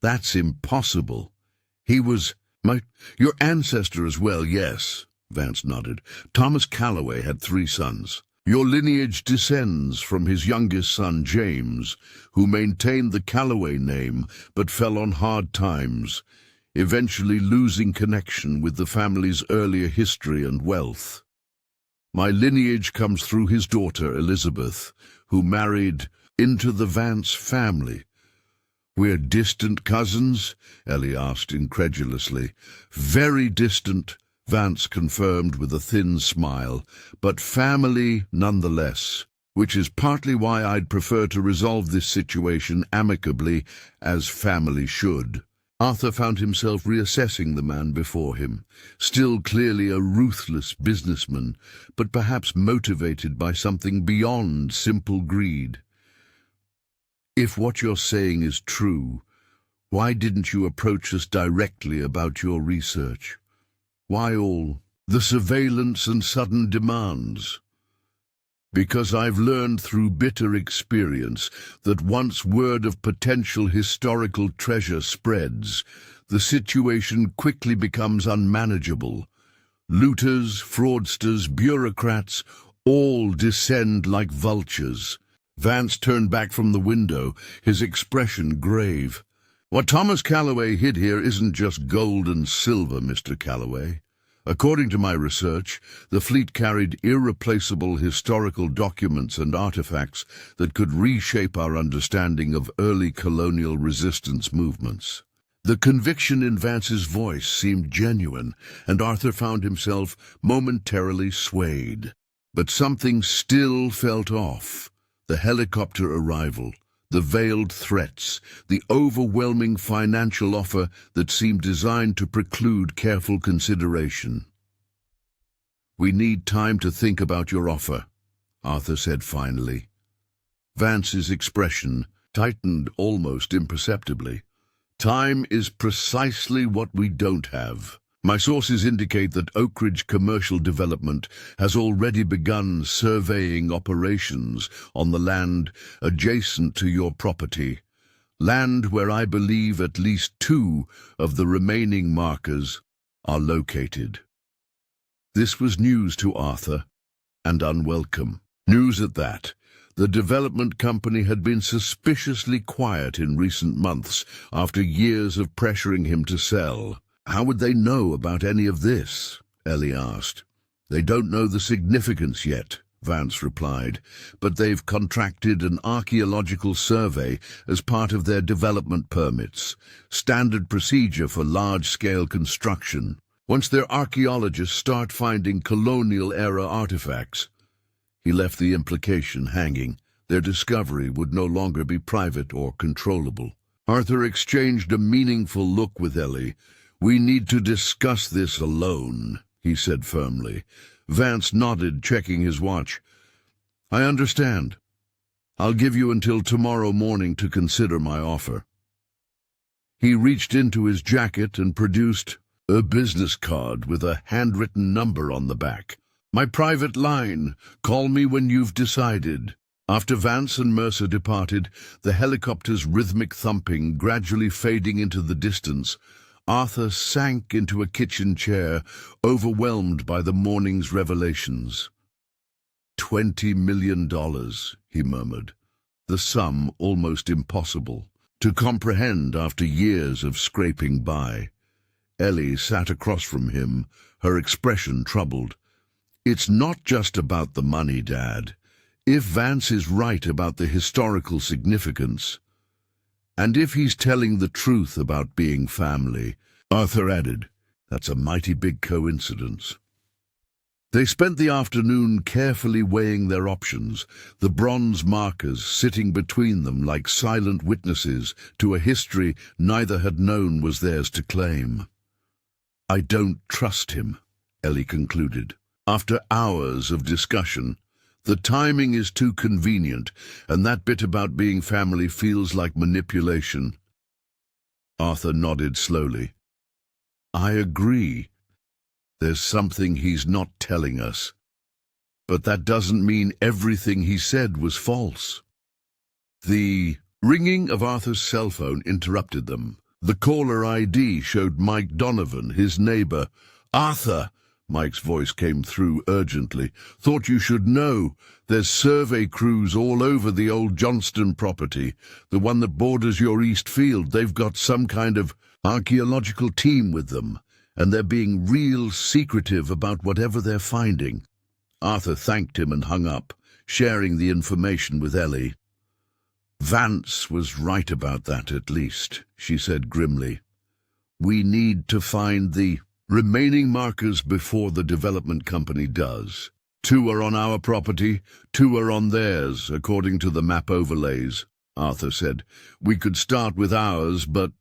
S1: That's impossible. He was your ancestor as well, yes, Vance nodded. Thomas Calloway had 3 sons. Your lineage descends from his youngest son, James, who maintained the Calloway name but fell on hard times, eventually losing connection with the family's earlier history and wealth. My lineage comes through his daughter, Elizabeth, who married into the Vance family. We're distant cousins? Ellie asked incredulously. Very distant, Vance confirmed with a thin smile, but family nonetheless, which is partly why I'd prefer to resolve this situation amicably, as family should. Arthur found himself reassessing the man before him, still clearly a ruthless businessman, but perhaps motivated by something beyond simple greed. If what you're saying is true, why didn't you approach us directly about your research? Why all the surveillance and sudden demands? Because I've learned through bitter experience that once word of potential historical treasure spreads, the situation quickly becomes unmanageable. Looters, fraudsters, bureaucrats, all descend like vultures. Vance turned back from the window, his expression grave. What Thomas Calloway hid here isn't just gold and silver, Mr. Calloway. According to my research, the fleet carried irreplaceable historical documents and artifacts that could reshape our understanding of early colonial resistance movements. The conviction in Vance's voice seemed genuine, and Arthur found himself momentarily swayed. But something still felt off. The helicopter arrival, the veiled threats, the overwhelming financial offer that seemed designed to preclude careful consideration. We need time to think about your offer, Arthur said finally. Vance's expression tightened almost imperceptibly. Time is precisely what we don't have. My sources indicate that Oakridge Commercial Development has already begun surveying operations on the land adjacent to your property, land where I believe at least 2 of the remaining markers are located. This was news to Arthur, and unwelcome. News at that. The development company had been suspiciously quiet in recent months after years of pressuring him to sell. How would they know about any of this? Ellie asked. They don't know the significance yet, Vance replied, but they've contracted an archaeological survey as part of their development permits, standard procedure for large-scale construction. Once their archaeologists start finding colonial-era artifacts, he left the implication hanging. Their discovery would no longer be private or controllable. Arthur exchanged a meaningful look with Ellie. We need to discuss this alone, he said firmly. Vance nodded, checking his watch. I understand. I'll give you until tomorrow morning to consider my offer. He reached into his jacket and produced a business card with a handwritten number on the back. My private line. Call me when you've decided. After Vance and Mercer departed, the helicopter's rhythmic thumping gradually fading into the distance, Arthur sank into a kitchen chair, overwhelmed by the morning's revelations. $20 million, he murmured, the sum almost impossible to comprehend after years of scraping by. Ellie sat across from him, her expression troubled. It's not just about the money, Dad. If Vance is right about the historical significance, and if he's telling the truth about being family, Arthur added, that's a mighty big coincidence. They spent the afternoon carefully weighing their options, the bronze markers sitting between them like silent witnesses to a history neither had known was theirs to claim. I don't trust him, Ellie concluded. After hours of discussion, the timing is too convenient, and that bit about being family feels like manipulation. Arthur nodded slowly. I agree. There's something he's not telling us. But that doesn't mean everything he said was false. The ringing of Arthur's cell phone interrupted them. The caller ID showed Mike Donovan, his neighbor. "Arthur," Mike's voice came through urgently. "Thought you should know. There's survey crews all over the old Johnston property, the one that borders your east field. They've got some kind of archaeological team with them, and they're being real secretive about whatever they're finding." Arthur thanked him and hung up, sharing the information with Ellie. "Vance was right about that, at least," she said grimly. "We need to find the remaining markers before the development company does. 2 are on our property, 2 are on theirs, according to the map overlays," Arthur said. "We could start with ours, but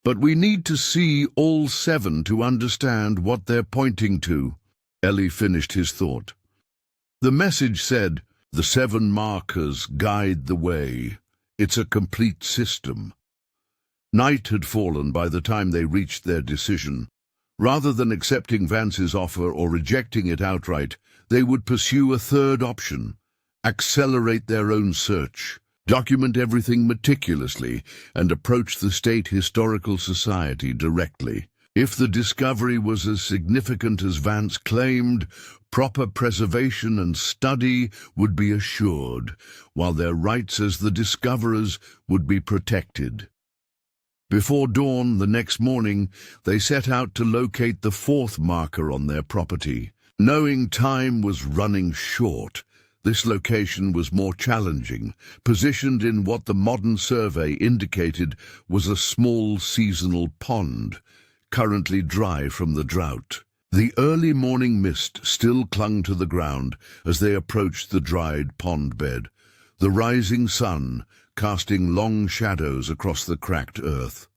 S1: we need to see all 7 to understand what they're pointing to." Ellie finished his thought. The message said, "The 7 markers guide the way. It's a complete system." Night had fallen by the time they reached their decision. Rather than accepting Vance's offer or rejecting it outright, they would pursue a third option: accelerate their own search, document everything meticulously, and approach the State Historical Society directly. If the discovery was as significant as Vance claimed, proper preservation and study would be assured, while their rights as the discoverers would be protected. Before dawn the next morning, they set out to locate the 4th marker on their property. Knowing time was running short, this location was more challenging, positioned in what the modern survey indicated was a small seasonal pond, currently dry from the drought. The early morning mist still clung to the ground as they approached the dried pond bed, the rising sun casting long shadows across the cracked earth.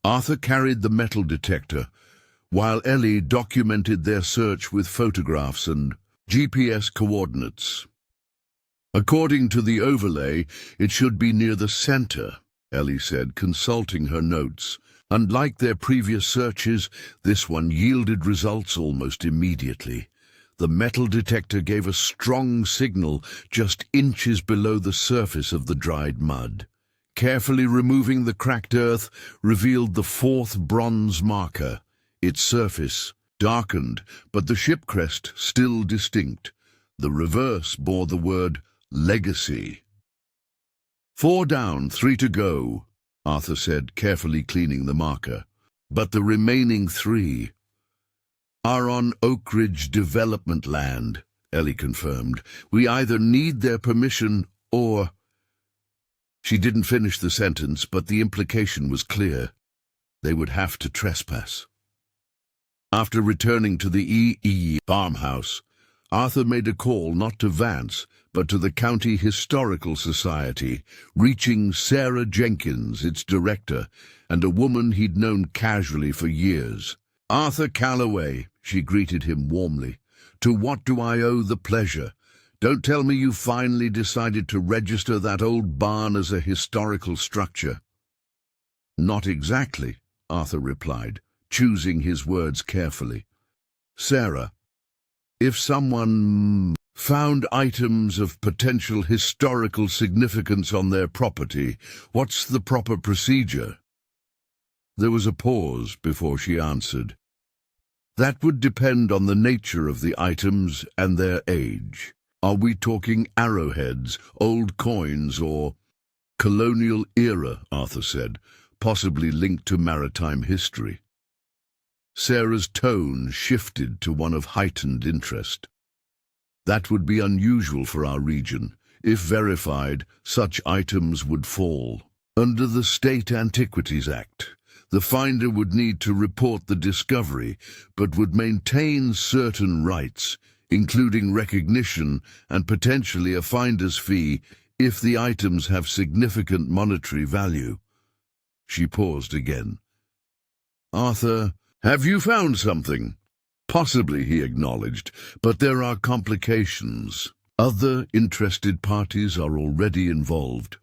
S1: Arthur carried the metal detector, while Ellie documented their search with photographs and GPS coordinates. "According to the overlay, it should be near the center," Ellie said, consulting her notes. Unlike their previous searches, this one yielded results almost immediately. The metal detector gave a strong signal just inches below the surface of the dried mud. Carefully removing the cracked earth revealed the 4th bronze marker, its surface darkened, but the ship crest still distinct. The reverse bore the word Legacy. "4 down, 3 to go," Arthur said, carefully cleaning the marker. "But the remaining 3 are on Oakridge development land," Ellie confirmed. "We either need their permission or—" She didn't finish the sentence, but the implication was clear. They would have to trespass. After returning to the farmhouse, Arthur made a call not to Vance, but to the County Historical Society, reaching Sarah Jenkins, its director, and a woman he'd known casually for years. "Arthur Calloway," she greeted him warmly. "To what do I owe the pleasure? Don't tell me you finally decided to register that old barn as a historical structure." "Not exactly," Arthur replied, choosing his words carefully. "Sarah, if someone found items of potential historical significance on their property, what's the proper procedure?" There was a pause before she answered. "That would depend on the nature of the items and their age. Are we talking arrowheads, old coins, or—" "Colonial era," Arthur said, "possibly linked to maritime history." Sarah's tone shifted to one of heightened interest. "That would be unusual for our region. If verified, such items would fall under the State Antiquities Act. The finder would need to report the discovery, but would maintain certain rights, including recognition and potentially a finder's fee if the items have significant monetary value." She paused again. "Arthur, have you found something?" "Possibly," he acknowledged, "but there are complications. Other interested parties are already involved."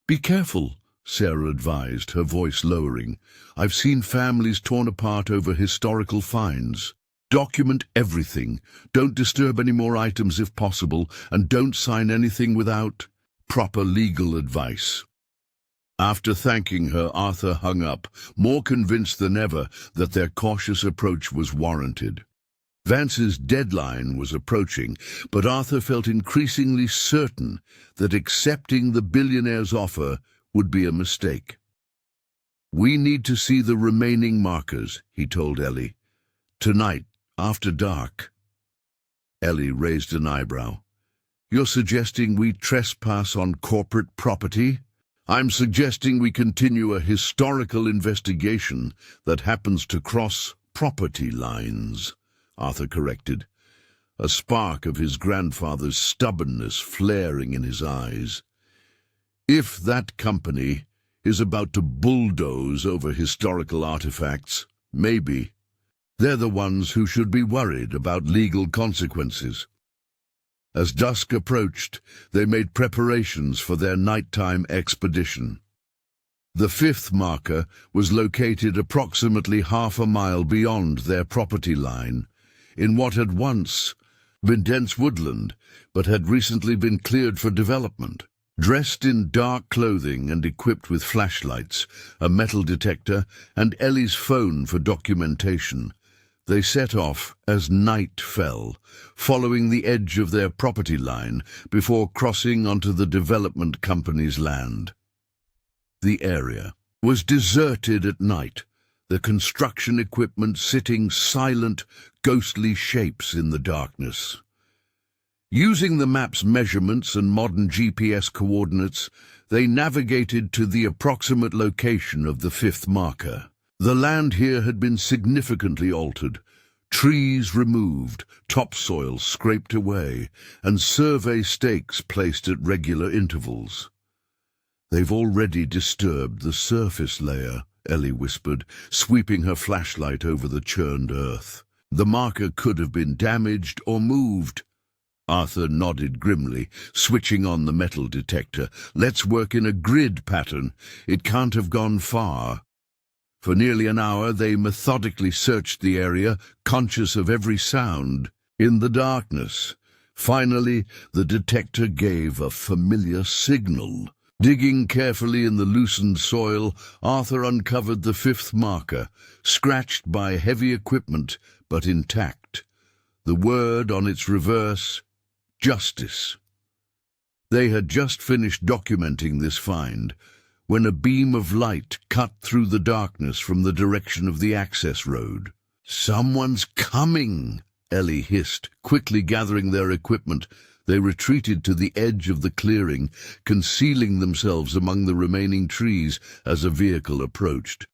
S1: "Be careful," Sarah advised, her voice lowering. "I've seen families torn apart over historical finds." Document everything. Don't disturb any more items if possible, and don't sign anything without proper legal advice." After thanking her, Arthur hung up, more convinced than ever that their cautious approach was warranted. Vance's deadline was approaching, but Arthur felt increasingly certain that accepting the billionaire's offer would be a mistake. "We need to see the remaining markers," he told Ellie. "Tonight, after dark." Ellie raised an eyebrow. "You're suggesting we trespass on corporate property?" "I'm suggesting we continue a historical investigation that happens to cross property lines," Arthur corrected, a spark of his grandfather's stubbornness flaring in his eyes. "If that company is about to bulldoze over historical artifacts, maybe. They're the ones who should be worried about legal consequences." As dusk approached, they made preparations for their nighttime expedition. The fifth marker was located approximately half a mile beyond their property line, in what had once been dense woodland, but had recently been cleared for development. Dressed in dark clothing and equipped with flashlights, a metal detector, and Ellie's phone for documentation, they set off as night fell, following the edge of their property line before crossing onto the development company's land. The area was deserted at night, the construction equipment sitting silent, ghostly shapes in the darkness. Using the map's measurements and modern GPS coordinates, they navigated to the approximate location of the fifth marker. The land here had been significantly altered, trees removed, topsoil scraped away, and survey stakes placed at regular intervals. "They've already disturbed the surface layer," Ellie whispered, sweeping her flashlight over the churned earth. "The marker could have been damaged or moved." Arthur nodded grimly, switching on the metal detector. "Let's work in a grid pattern. It can't have gone far." For nearly an hour they methodically searched the area, conscious of every sound. In the darkness, finally, the detector gave a familiar signal. Digging carefully in the loosened soil, Arthur uncovered the fifth marker, scratched by heavy equipment, but intact. The word on its reverse, "Justice." They had just finished documenting this find, when a beam of light cut through the darkness from the direction of the access road. "Someone's coming," Ellie hissed, quickly gathering their equipment. They retreated to the edge of the clearing, concealing themselves among the remaining trees as a vehicle approached.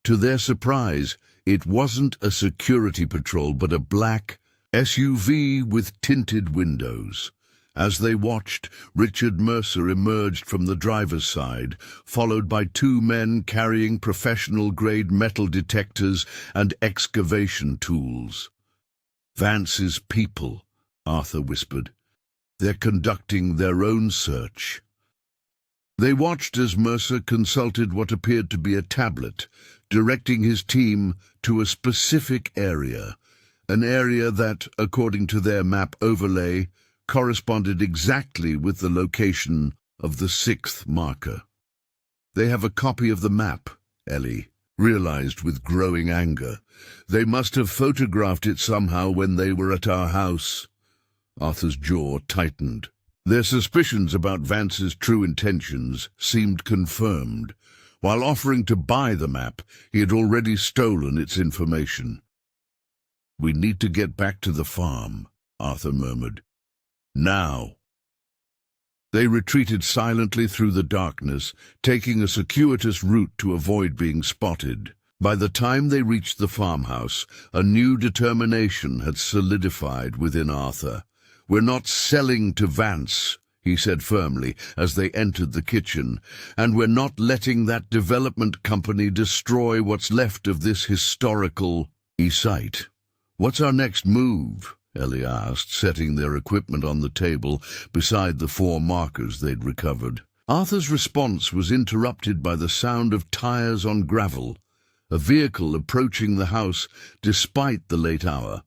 S1: To their surprise, it wasn't a security patrol but a black SUV with tinted windows. As they watched, Richard Mercer emerged from the driver's side, followed by two men carrying professional-grade metal detectors and excavation tools. "Vance's people," Arthur whispered. "They're conducting their own search." They watched as Mercer consulted what appeared to be a tablet, directing his team to a specific area, an area that, according to their map overlay, corresponded exactly with the location of the sixth marker. "They have a copy of the map," Ellie realized with growing anger. "They must have photographed it somehow when they were at our house." Arthur's jaw tightened. Their suspicions about Vance's true intentions seemed confirmed. While offering to buy the map, he had already stolen its information. "We need to get back to the farm," Arthur murmured. "Now." They retreated silently through the darkness, taking a circuitous route to avoid being spotted. By the time they reached the farmhouse, a new determination had solidified within Arthur. "We're not selling to Vance," he said firmly as they entered the kitchen, "and we're not letting that development company destroy what's left of this historical site." "What's our next move?" Ellie asked, setting their equipment on the table beside the four markers they'd recovered. Arthur's response was interrupted by the sound of tires on gravel, a vehicle approaching the house despite the late hour.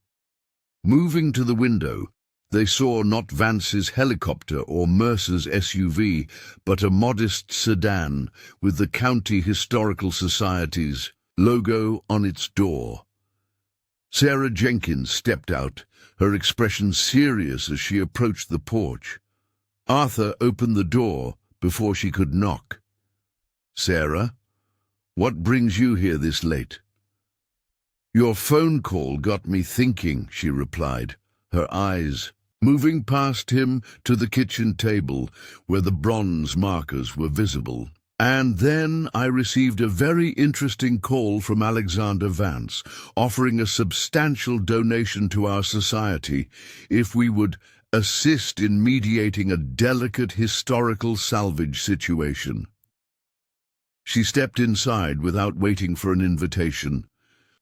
S1: Moving to the window, they saw not Vance's helicopter or Mercer's SUV, but a modest sedan with the County Historical Society's logo on its door. Sarah Jenkins stepped out, her expression serious as she approached the porch. Arthur opened the door before she could knock. "Sarah, what brings you here this late?" "Your phone call got me thinking," she replied, her eyes moving past him to the kitchen table where the bronze markers were visible. "And then I received a very interesting call from Alexander Vance, offering a substantial donation to our society if we would assist in mediating a delicate historical salvage situation." She stepped inside without waiting for an invitation.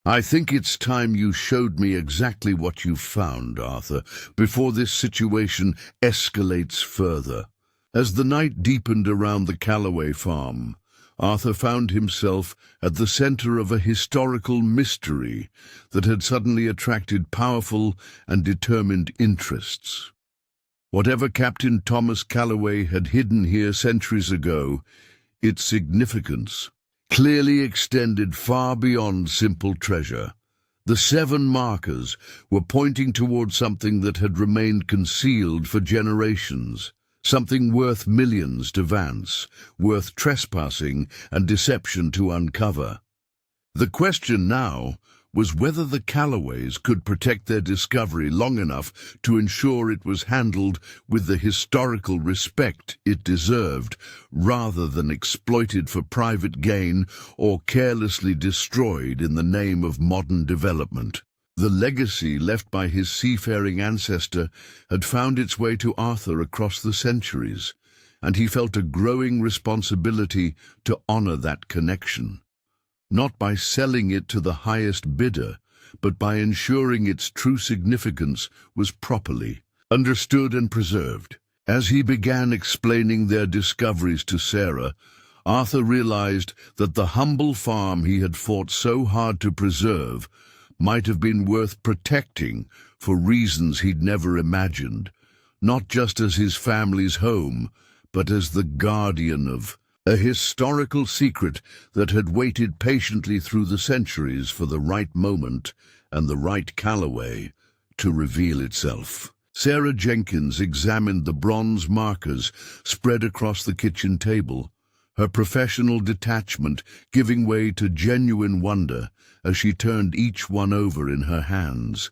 S1: "I think it's time you showed me exactly what you've found, Arthur, before this situation escalates further." As the night deepened around the Calloway farm, Arthur found himself at the center of a historical mystery that had suddenly attracted powerful and determined interests. Whatever Captain Thomas Calloway had hidden here centuries ago, its significance clearly extended far beyond simple treasure. The 7 markers were pointing toward something that had remained concealed for generations, something worth millions to Vance, worth trespassing and deception to uncover. The question now was whether the Calloways could protect their discovery long enough to ensure it was handled with the historical respect it deserved, rather than exploited for private gain or carelessly destroyed in the name of modern development. The legacy left by his seafaring ancestor had found its way to Arthur across the centuries, and he felt a growing responsibility to honor that connection. Not by selling it to the highest bidder, but by ensuring its true significance was properly understood and preserved. As he began explaining their discoveries to Sarah, Arthur realized that the humble farm he had fought so hard to preserve might have been worth protecting for reasons he'd never imagined, not just as his family's home, but as the guardian of a historical secret that had waited patiently through the centuries for the right moment and the right Calloway to reveal itself. Sarah Jenkins examined the bronze markers spread across the kitchen table, her professional detachment giving way to genuine wonder as she turned each one over in her hands.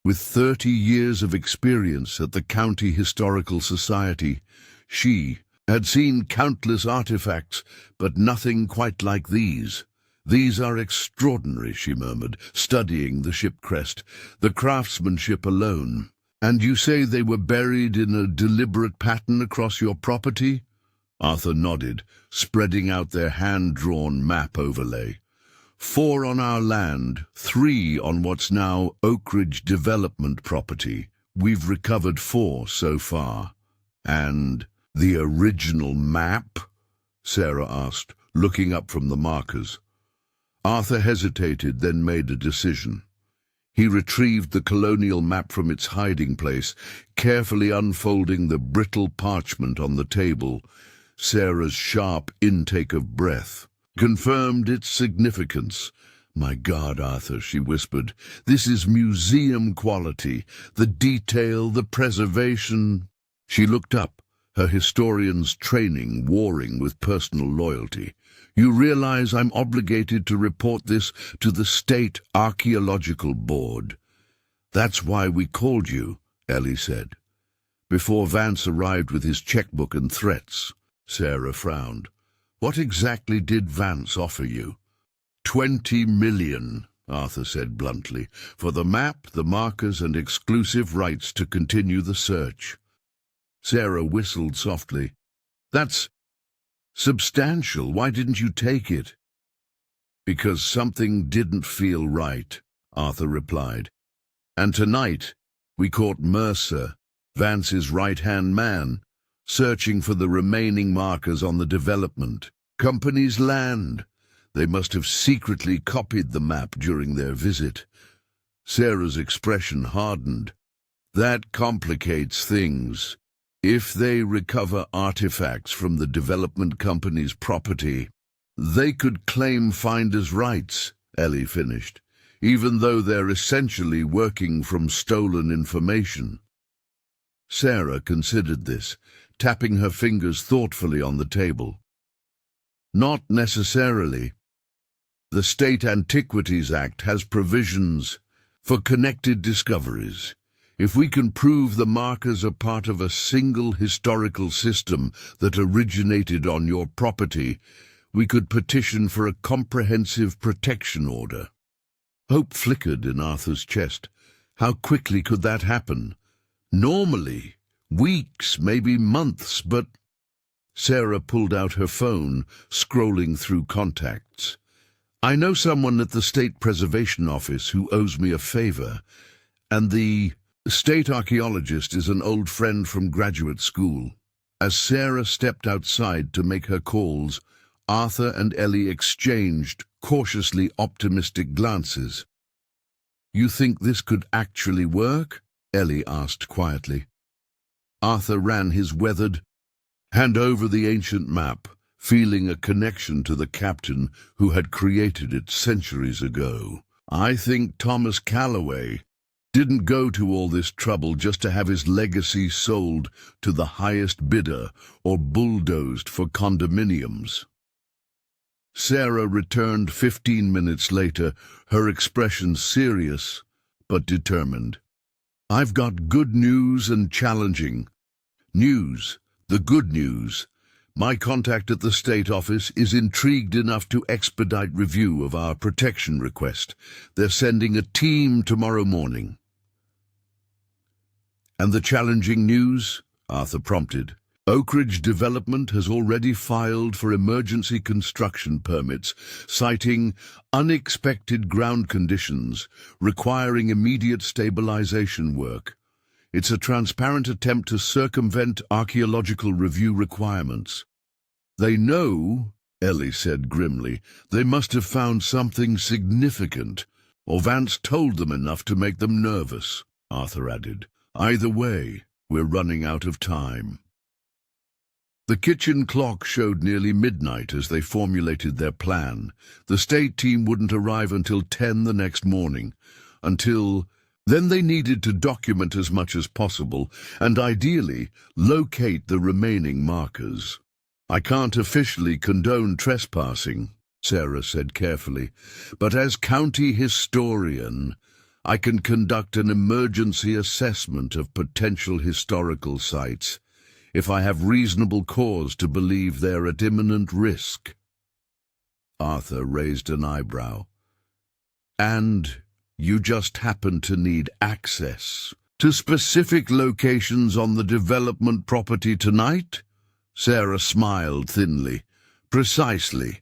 S1: With 30 years of experience at the County Historical Society, she had seen countless artifacts, but nothing quite like these. "These are extraordinary," she murmured, studying the ship crest, "the craftsmanship alone. And you say they were buried in a deliberate pattern across your property?" Arthur nodded, spreading out their hand-drawn map overlay. 4 on our land, 3 on what's now Oakridge development property. We've recovered 4 so far. And the original map?" Sarah asked, looking up from the markers. Arthur hesitated, then made a decision. He retrieved the colonial map from its hiding place, carefully unfolding the brittle parchment on the table. Sarah's sharp intake of breath confirmed its significance. "My God, Arthur," she whispered, "this is museum quality. The detail, the preservation." She looked up, her historian's training warring with personal loyalty. "You realize I'm obligated to report this to the State Archaeological Board." "That's why we called you," Ellie said. Before Vance arrived with his checkbook and threats, Sarah frowned. "What exactly did Vance offer you?" 20 million, Arthur said bluntly, "for the map, the markers, and exclusive rights to continue the search." Sarah whistled softly. "That's substantial. Why didn't you take it?" "Because something didn't feel right," Arthur replied. "And tonight we caught Mercer, Vance's right-hand man, searching for the remaining markers on the development company's land. They must have secretly copied the map during their visit." Sarah's expression hardened. That complicates things. If they recover artifacts from the development company's property, they could claim finder's rights, Ellie finished, even though they're essentially working from stolen information. Sarah considered this, tapping her fingers thoughtfully on the table. Not necessarily. The State Antiquities Act has provisions for connected discoveries. If we can prove the markers are part of a single historical system that originated on your property, we could petition for a comprehensive protection order. Hope flickered in Arthur's chest. How quickly could that happen? Normally, weeks, maybe months, but... Sarah pulled out her phone, scrolling through contacts. I know someone at the State Preservation Office who owes me a favor, and the state archaeologist is an old friend from graduate school. As Sarah stepped outside to make her calls, Arthur and Ellie exchanged cautiously optimistic glances. You think this could actually work? Ellie asked quietly. Arthur ran his weathered hand over the ancient map, feeling a connection to the captain who had created it centuries ago. I think Thomas Calloway didn't go to all this trouble just to have his legacy sold to the highest bidder or bulldozed for condominiums. Sarah returned 15 minutes later, her expression serious but determined. I've got good news and challenging news. The good news. My contact at the state office is intrigued enough to expedite review of our protection request. They're sending a team tomorrow morning. And the challenging news? Arthur prompted. Oakridge Development has already filed for emergency construction permits, citing unexpected ground conditions requiring immediate stabilization work. It's a transparent attempt to circumvent archaeological review requirements. They know, Ellie said grimly, they must have found something significant, or Vance told them enough to make them nervous, Arthur added. Either way, we're running out of time. The kitchen clock showed nearly midnight as they formulated their plan. The state team wouldn't arrive until 10 the next morning. Then they needed to document as much as possible and ideally locate the remaining markers. I can't officially condone trespassing, Sarah said carefully, but as county historian, I can conduct an emergency assessment of potential historical sites if I have reasonable cause to believe they're at imminent risk. Arthur raised an eyebrow. And you just happen to need access to specific locations on the development property tonight? Sarah smiled thinly. Precisely.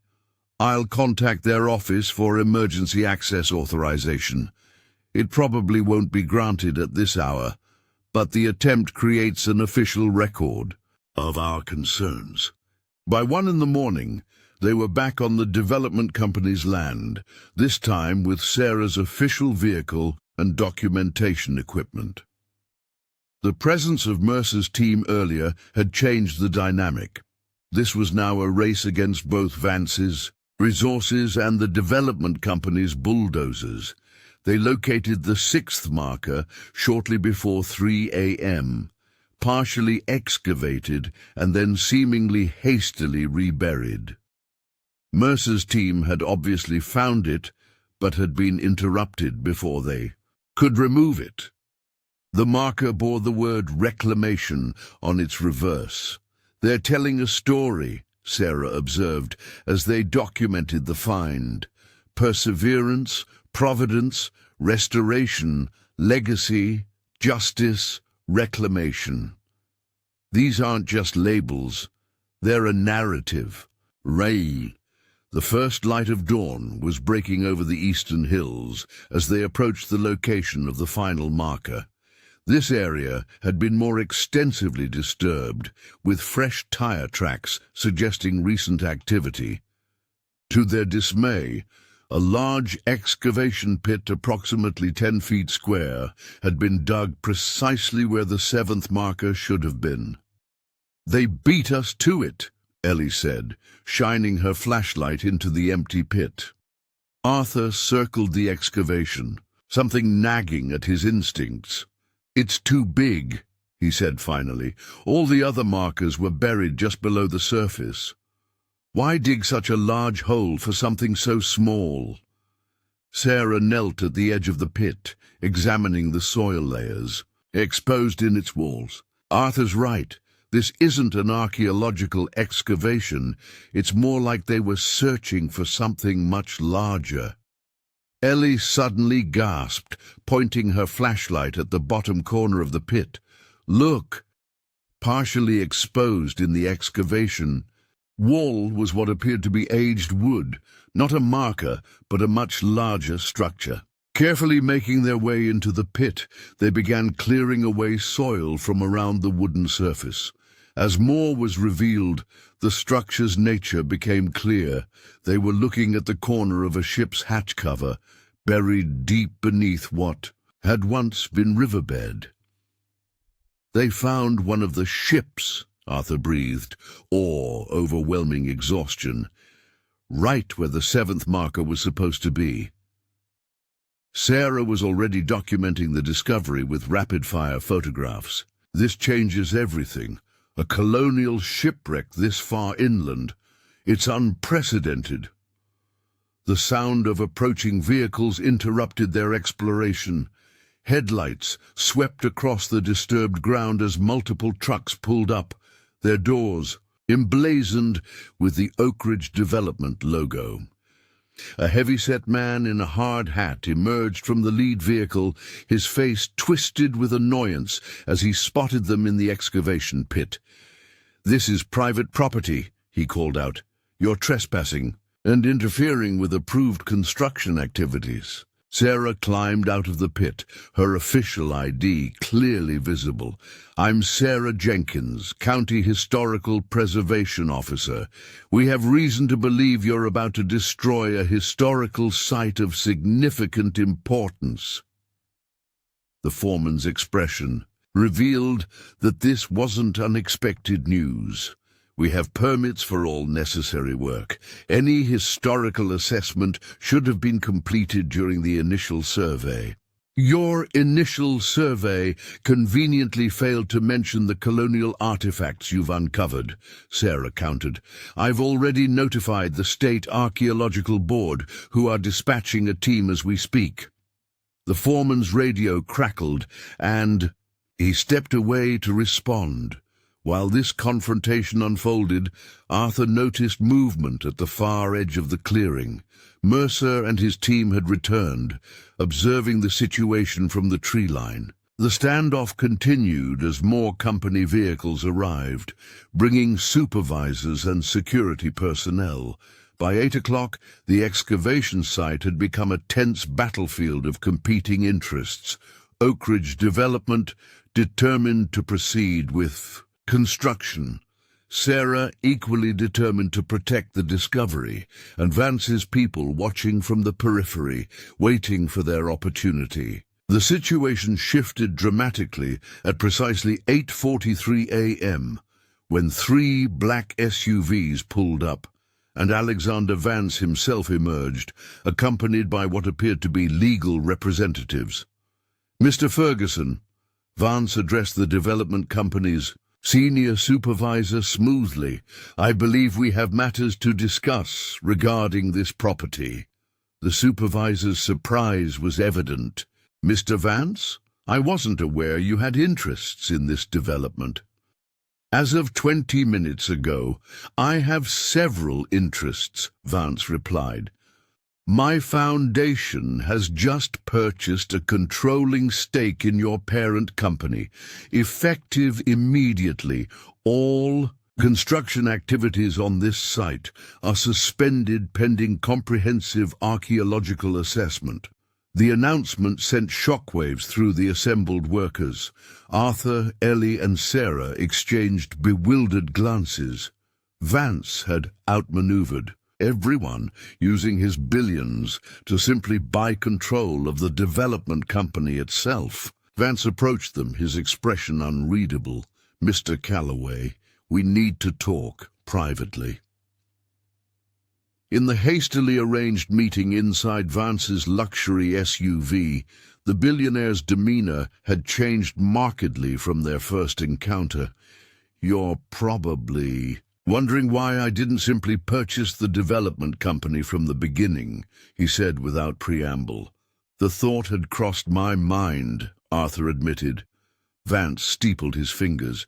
S1: I'll contact their office for emergency access authorization. It probably won't be granted at this hour, but the attempt creates an official record of our concerns. By 1 in the morning, they were back on the development company's land, this time with Sarah's official vehicle and documentation equipment. The presence of Mercer's team earlier had changed the dynamic. This was now a race against both Vance's resources and the development company's bulldozers. They located the 6th marker shortly before 3 a.m., partially excavated and then seemingly hastily reburied. Mercer's team had obviously found it, but had been interrupted before they could remove it. The marker bore the word reclamation on its reverse. They're telling a story, Sarah observed, as they documented the find. Perseverance, providence, restoration, legacy, justice, reclamation. These aren't just labels, they're a narrative. Ray. The first light of dawn was breaking over the eastern hills as they approached the location of the final marker. This area had been more extensively disturbed, with fresh tire tracks suggesting recent activity. To their dismay, A large excavation pit approximately 10 feet square had been dug precisely where the seventh marker should have been. "They beat us to it," Ellie said, shining her flashlight into the empty pit. Arthur circled the excavation, something nagging at his instincts. "It's too big," he said finally. "All the other markers were buried just below the surface. Why dig such a large hole for something so small?" Sarah knelt at the edge of the pit, examining the soil layers, exposed in its walls. "Arthur's right. This isn't an archaeological excavation. It's more like they were searching for something much larger." Ellie suddenly gasped, pointing her flashlight at the bottom corner of the pit. "Look!" Partially exposed in the excavation wall was what appeared to be aged wood, not a marker, but a much larger structure. Carefully making their way into the pit, they began clearing away soil from around the wooden surface. As more was revealed, the structure's nature became clear. They were looking at the corner of a ship's hatch cover, buried deep beneath what had once been riverbed. "They found one of the ships," Arthur breathed, awe overwhelming exhaustion, "right where the seventh marker was supposed to be." Sarah was already documenting the discovery with rapid-fire photographs. "This changes everything. A colonial shipwreck this far inland. It's unprecedented." The sound of approaching vehicles interrupted their exploration. Headlights swept across the disturbed ground as multiple trucks pulled up, their doors emblazoned with the Oakridge Development logo. A heavy-set man in a hard hat emerged from the lead vehicle, his face twisted with annoyance as he spotted them in the excavation pit. "This is private property," he called out. "You're trespassing and interfering with approved construction activities." Sarah climbed out of the pit, her official ID clearly visible. "I'm Sarah Jenkins, County Historical Preservation Officer. We have reason to believe you're about to destroy a historical site of significant importance." The foreman's expression revealed that this wasn't unexpected news. "We have permits for all necessary work. Any historical assessment should have been completed during the initial survey." "Your initial survey conveniently failed to mention the colonial artifacts you've uncovered," Sarah countered. "I've already notified the State Archaeological Board, who are dispatching a team as we speak." The foreman's radio crackled, and he stepped away to respond. While this confrontation unfolded, Arthur noticed movement at the far edge of the clearing. Mercer and his team had returned, observing the situation from the tree line. The standoff continued as more company vehicles arrived, bringing supervisors and security personnel. By 8 o'clock, the excavation site had become a tense battlefield of competing interests. Oakridge Development determined to proceed with construction. Sarah equally determined to protect the discovery, and Vance's people watching from the periphery, waiting for their opportunity. The situation shifted dramatically at precisely 8:43 a.m. when 3 black SUVs pulled up, and Alexander Vance himself emerged, accompanied by what appeared to be legal representatives. "Mr. Ferguson," Vance addressed the development company's senior supervisor smoothly, "I believe we have matters to discuss regarding this property." The supervisor's surprise was evident. "Mr. Vance, I wasn't aware you had interests in this development." "As of 20 minutes ago, I have several interests," Vance replied. "My foundation has just purchased a controlling stake in your parent company. Effective immediately, all construction activities on this site are suspended pending comprehensive archaeological assessment." The announcement sent shockwaves through the assembled workers. Arthur, Ellie, and Sarah exchanged bewildered glances. Vance had outmaneuvered. everyone using his billions to simply buy control of the development company itself. Vance approached them, his expression unreadable. "Mr. Calloway, we need to talk privately." In the hastily arranged meeting inside Vance's luxury SUV, the billionaire's demeanor had changed markedly from their first encounter. "You're probably wondering why I didn't simply purchase the development company from the beginning," he said without preamble. "The thought had crossed my mind," Arthur admitted. Vance steepled his fingers.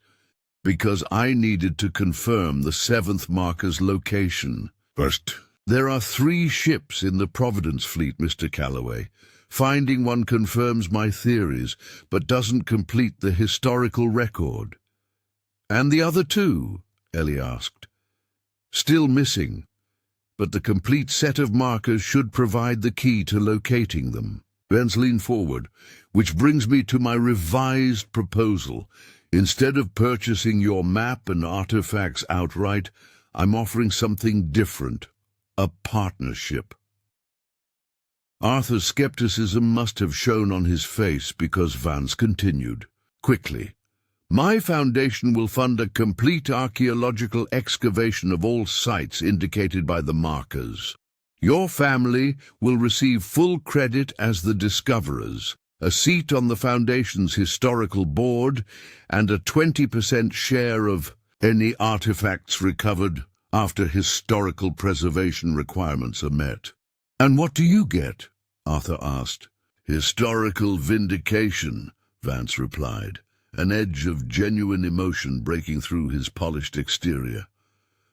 S1: "Because I needed to confirm the seventh marker's location. First, there are 3 ships in the Providence fleet, Mr. Calloway. Finding one confirms my theories, but doesn't complete the historical record." "And the other 2?" Ellie asked. "Still missing, but the complete set of markers should provide the key to locating them." Vance leaned forward. "Which brings me to my revised proposal. Instead of purchasing your map and artifacts outright, I'm offering something different. A partnership." Arthur's skepticism must have shown on his face because Vance continued quickly. "My foundation will fund a complete archaeological excavation of all sites indicated by the markers. Your family will receive full credit as the discoverers, a seat on the Foundation's historical board, and a 20% share of any artifacts recovered after historical preservation requirements are met." "And what do you get?" Arthur asked. "Historical vindication," Vance replied, an edge of genuine emotion breaking through his polished exterior.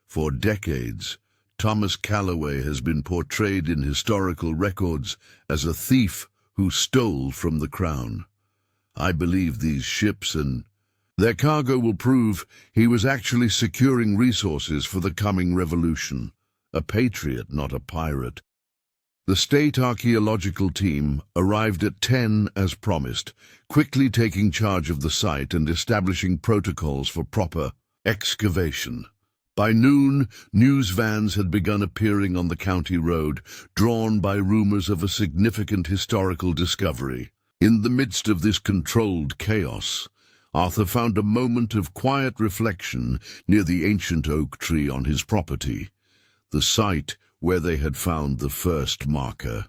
S1: "For decades, Thomas Calloway has been portrayed in historical records as a thief who stole from the crown. I believe these ships and their cargo will prove he was actually securing resources for the coming revolution. A patriot, not a pirate." The state archaeological team arrived at 10 as promised, quickly taking charge of the site and establishing protocols for proper excavation. By noon, news vans had begun appearing on the county road, drawn by rumors of a significant historical discovery. In the midst of this controlled chaos, Arthur found a moment of quiet reflection near the ancient oak tree on his property, the site where they had found the first marker.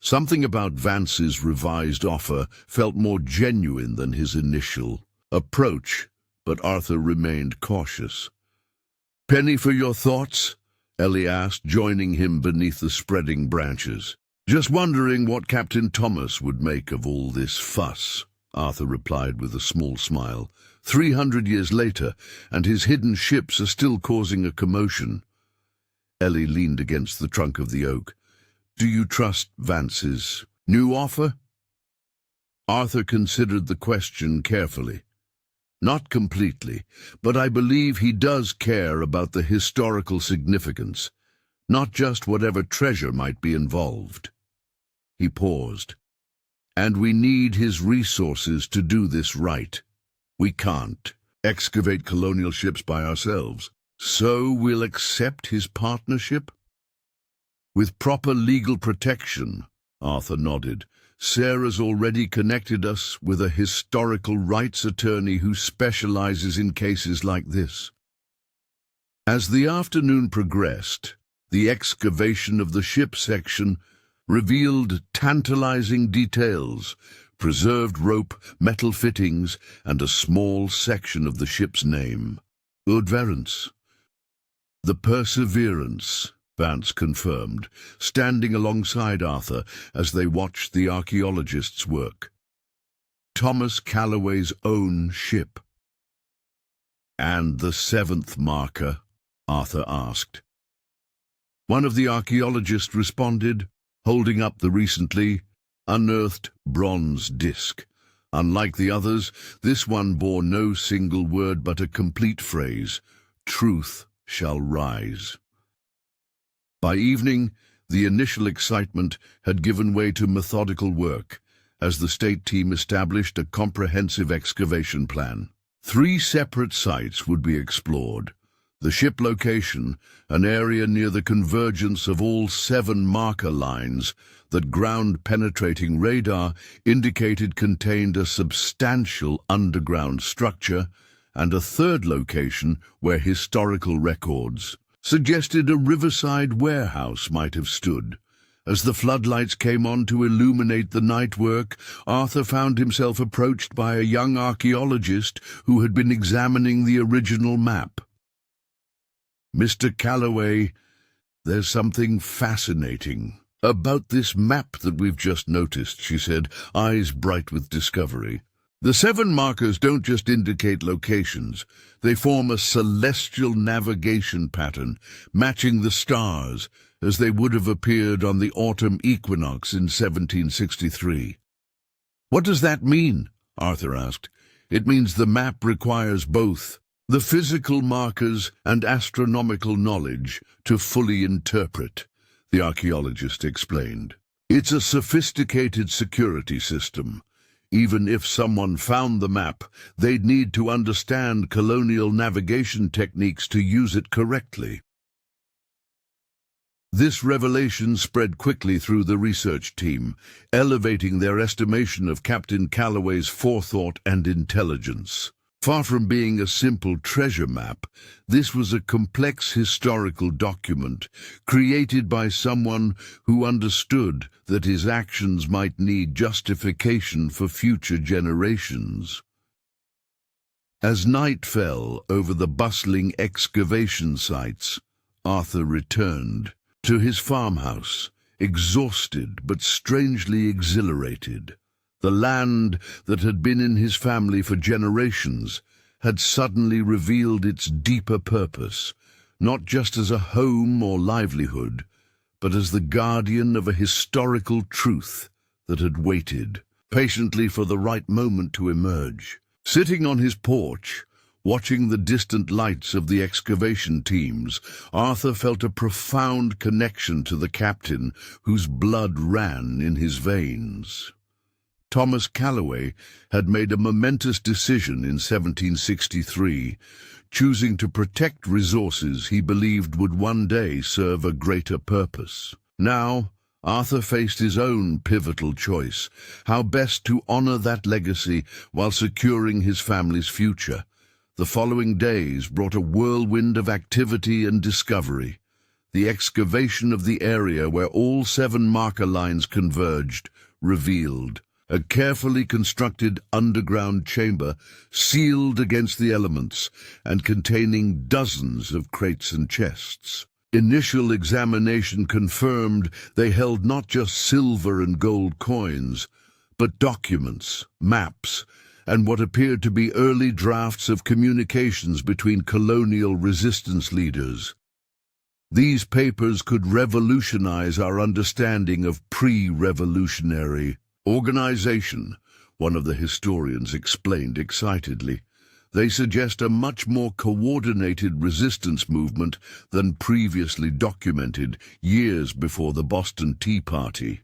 S1: Something about Vance's revised offer felt more genuine than his initial approach, but Arthur remained cautious. "Penny for your thoughts?" Ellie asked, joining him beneath the spreading branches. "Just wondering what Captain Thomas would make of all this fuss," Arthur replied with a small smile. 300 years later, and his hidden ships are still causing a commotion." Ellie leaned against the trunk of the oak. "Do you trust Vance's new offer?" Arthur considered the question carefully. "Not completely, but I believe he does care about the historical significance, not just whatever treasure might be involved." He paused. "And we need his resources to do this right. We can't excavate colonial ships by ourselves. So we'll accept his partnership?" "With proper legal protection," Arthur nodded. "Sarah's already connected us with a historical rights attorney who specializes in cases like this." As the afternoon progressed, the excavation of the ship section revealed tantalizing details: preserved rope, metal fittings, and a small section of the ship's name. "Udverance." "The Perseverance," Vance confirmed, standing alongside Arthur as they watched the archaeologists work. "Thomas Calloway's own ship." "And the 7th marker?" Arthur asked. One of the archaeologists responded, holding up the recently unearthed bronze disc. Unlike the others, this one bore no single word but a complete phrase: "Truth shall rise." By evening, the initial excitement had given way to methodical work as the state team established a comprehensive excavation plan. 3 separate sites would be explored: The ship location, an area near the convergence of all 7 marker lines that ground-penetrating radar indicated contained a substantial underground structure, and a third location where historical records suggested a riverside warehouse might have stood. As the floodlights came on to illuminate the night work, Arthur found himself approached by a young archaeologist who had been examining the original map. "Mr. Calloway, there's something fascinating about this map that we've just noticed," she said, eyes bright with discovery. "The 7 markers don't just indicate locations. They form a celestial navigation pattern, matching the stars as they would have appeared on the autumn equinox in 1763. "What does that mean?" Arthur asked. "It means the map requires both the physical markers and astronomical knowledge to fully interpret," the archaeologist explained. "It's a sophisticated security system. Even if someone found the map, they'd need to understand colonial navigation techniques to use it correctly." This revelation spread quickly through the research team, elevating their estimation of Captain Calloway's forethought and intelligence. Far from being a simple treasure map, this was a complex historical document created by someone who understood that his actions might need justification for future generations. As night fell over the bustling excavation sites, Arthur returned to his farmhouse, exhausted but strangely exhilarated. The land that had been in his family for generations had suddenly revealed its deeper purpose, not just as a home or livelihood, but as the guardian of a historical truth that had waited patiently for the right moment to emerge. Sitting on his porch, watching the distant lights of the excavation teams, Arthur felt a profound connection to the captain whose blood ran in his veins. Thomas Calloway had made a momentous decision in 1763, choosing to protect resources he believed would one day serve a greater purpose. Now, Arthur faced his own pivotal choice: how best to honor that legacy while securing his family's future. The following days brought a whirlwind of activity and discovery. The excavation of the area where all 7 marker lines converged revealed a carefully constructed underground chamber sealed against the elements and containing dozens of crates and chests. Initial examination confirmed they held not just silver and gold coins, but documents, maps, and what appeared to be early drafts of communications between colonial resistance leaders. These papers could revolutionize our understanding of pre-revolutionary organization, one of the historians explained excitedly. They suggest a much more coordinated resistance movement than previously documented years before the Boston Tea Party.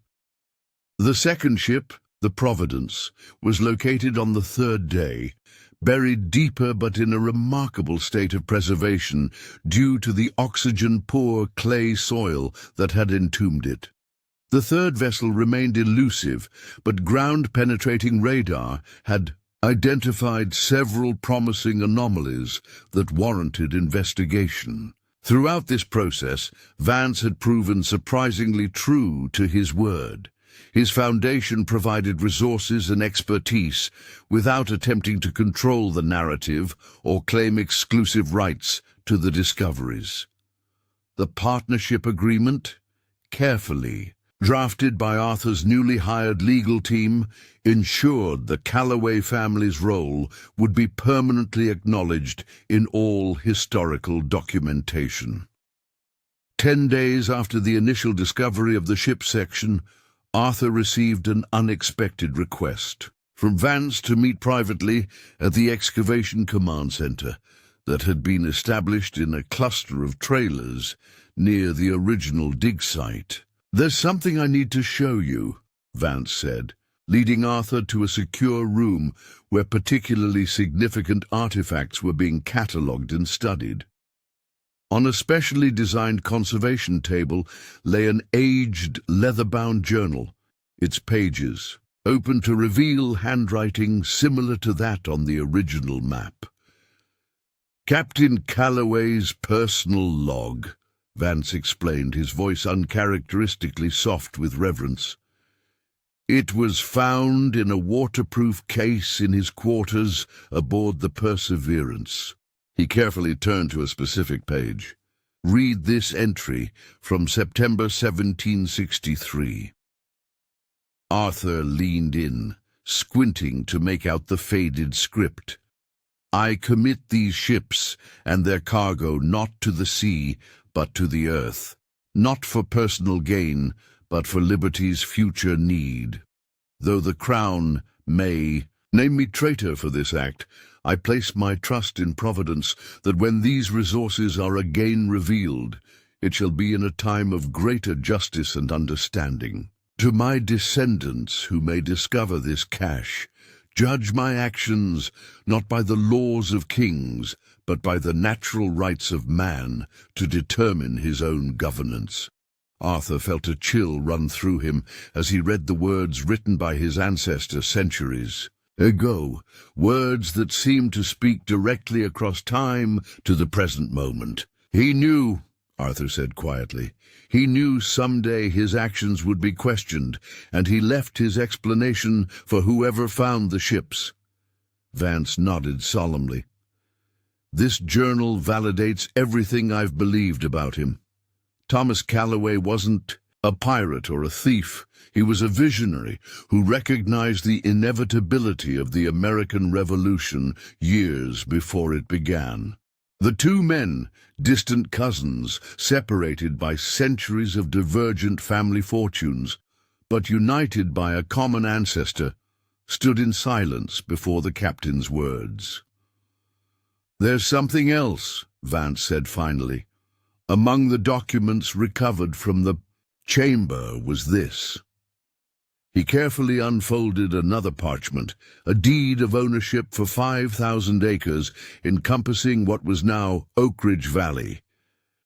S1: The second ship, the Providence, was located on the 3rd day, buried deeper but in a remarkable state of preservation due to the oxygen-poor clay soil that had entombed it. The 3rd vessel remained elusive, but ground-penetrating radar had identified several promising anomalies that warranted investigation. Throughout this process, Vance had proven surprisingly true to his word. His foundation provided resources and expertise without attempting to control the narrative or claim exclusive rights to the discoveries. The partnership agreement, carefully drafted by Arthur's newly hired legal team, ensured the Calloway family's role would be permanently acknowledged in all historical documentation. 10 days after the initial discovery of the ship section, Arthur received an unexpected request from Vance to meet privately at the excavation command center that had been established in a cluster of trailers near the original dig site. "There's something I need to show you," Vance said, leading Arthur to a secure room where particularly significant artifacts were being catalogued and studied. On a specially designed conservation table lay an aged, leather-bound journal, its pages open to reveal handwriting similar to that on the original map. "Captain Calloway's personal log," Vance explained, his voice uncharacteristically soft with reverence. "It was found in a waterproof case in his quarters aboard the Perseverance." He carefully turned to a specific page. "Read this entry from September 1763. Arthur leaned in, squinting to make out the faded script. "I commit these ships and their cargo not to the sea, but to the earth, not for personal gain, but for liberty's future need. Though the crown may name me traitor for this act, I place my trust in Providence that when these resources are again revealed, it shall be in a time of greater justice and understanding. To my descendants who may discover this cache, judge my actions not by the laws of kings, but by the natural rights of man to determine his own governance." Arthur felt a chill run through him as he read the words written by his ancestor centuries ago, words that seemed to speak directly across time to the present moment. "He knew," Arthur said quietly, "he knew someday his actions would be questioned, and he left his explanation for whoever found the ships." Vance nodded solemnly. "This journal validates everything I've believed about him. Thomas Calloway wasn't a pirate or a thief. He was a visionary who recognized the inevitability of the American Revolution years before it began. The two men, distant cousins, separated by centuries of divergent family fortunes, but united by a common ancestor, stood in silence before the captain's words. "There's something else," Vance said finally. "Among the documents recovered from the chamber was this." He carefully unfolded another parchment, a deed of ownership for 5,000 acres encompassing what was now Oakridge Valley,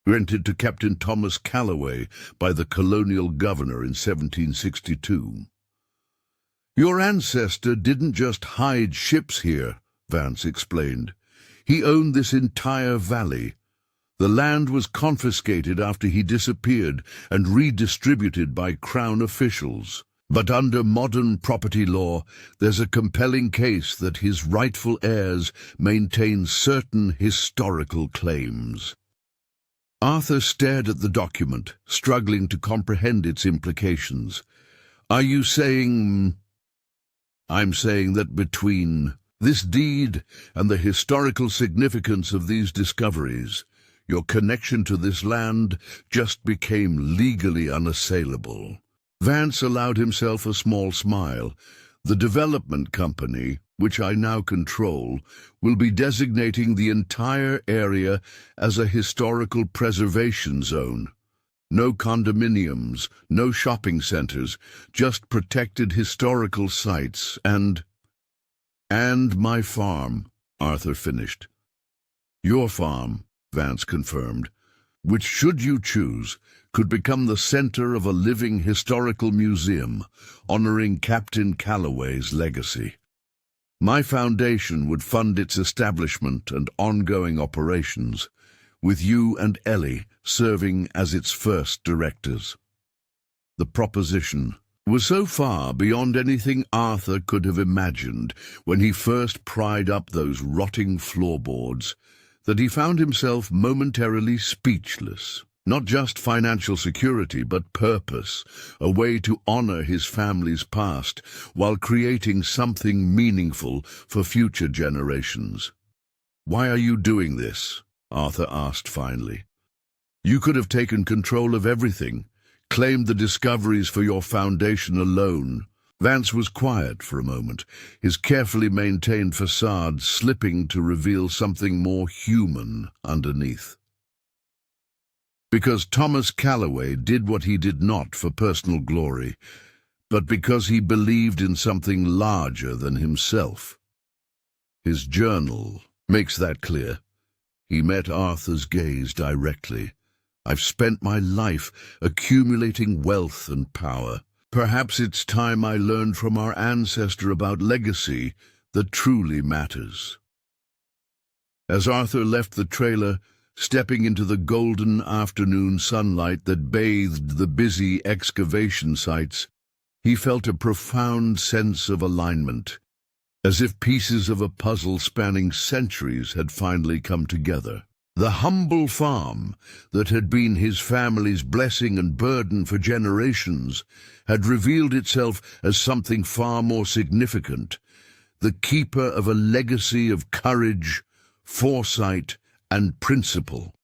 S1: granted to Captain Thomas Calloway by the colonial governor in 1762. "Your ancestor didn't just hide ships here," Vance explained. "He owned this entire valley. The land was confiscated after he disappeared and redistributed by Crown officials. But under modern property law, there's a compelling case that his rightful heirs maintain certain historical claims." Arthur stared at the document, struggling to comprehend its implications. "Are you saying—" "I'm saying that between this deed and the historical significance of these discoveries, your connection to this land just became legally unassailable." Vance allowed himself a small smile. "The development company, which I now control, will be designating the entire area as a historical preservation zone. No condominiums, no shopping centers, just protected historical sites and my farm," Arthur finished. "Your farm," Vance confirmed, "which, should you choose, could become the center of a living historical museum honoring Captain Calloway's legacy. My foundation would fund its establishment and ongoing operations, with you and Ellie serving as its first directors." The proposition was so far beyond anything Arthur could have imagined when he first pried up those rotting floorboards that he found himself momentarily speechless. Not just financial security, but purpose, a way to honor his family's past while creating something meaningful for future generations. "Why are you doing this?" Arthur asked finally. "You could have taken control of everything, claimed the discoveries for your foundation alone." Vance was quiet for a moment, his carefully maintained facade slipping to reveal something more human underneath. "Because Thomas Calloway did what he did not for personal glory, but because he believed in something larger than himself. His journal makes that clear. He met Arthur's gaze directly. "I've spent my life accumulating wealth and power. Perhaps it's time I learned from our ancestor about legacy that truly matters." As Arthur left the trailer, stepping into the golden afternoon sunlight that bathed the busy excavation sites, he felt a profound sense of alignment, as if pieces of a puzzle spanning centuries had finally come together. The humble farm that had been his family's blessing and burden for generations had revealed itself as something far more significant, the keeper of a legacy of courage, foresight, and principle.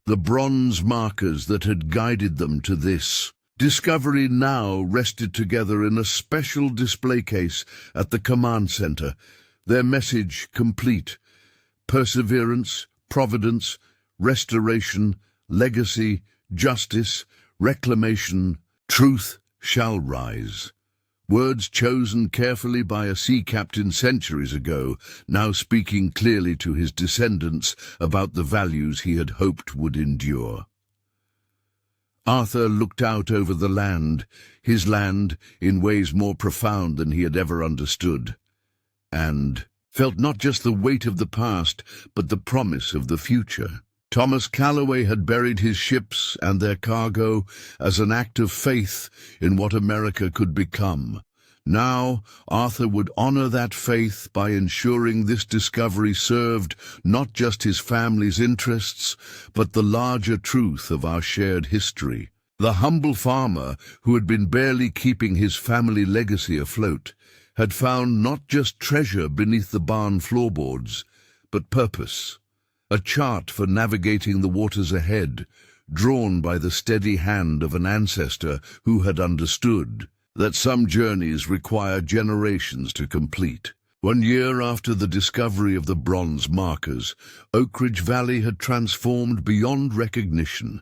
S1: The bronze markers that had guided them to this discovery now rested together in a special display case at the command center, their message complete: perseverance, providence, restoration, legacy, justice, reclamation, truth shall rise. Words chosen carefully by a sea captain centuries ago, now speaking clearly to his descendants about the values he had hoped would endure. Arthur looked out over the land, his land, in ways more profound than he had ever understood, and felt not just the weight of the past, but the promise of the future. Thomas Calloway had buried his ships and their cargo as an act of faith in what America could become. Now, Arthur would honor that faith by ensuring this discovery served not just his family's interests, but the larger truth of our shared history. The humble farmer, who had been barely keeping his family legacy afloat, had found not just treasure beneath the barn floorboards, but purpose. A chart for navigating the waters ahead, drawn by the steady hand of an ancestor who had understood that some journeys require generations to complete. 1 year after the discovery of the bronze markers, Oakridge Valley had transformed beyond recognition.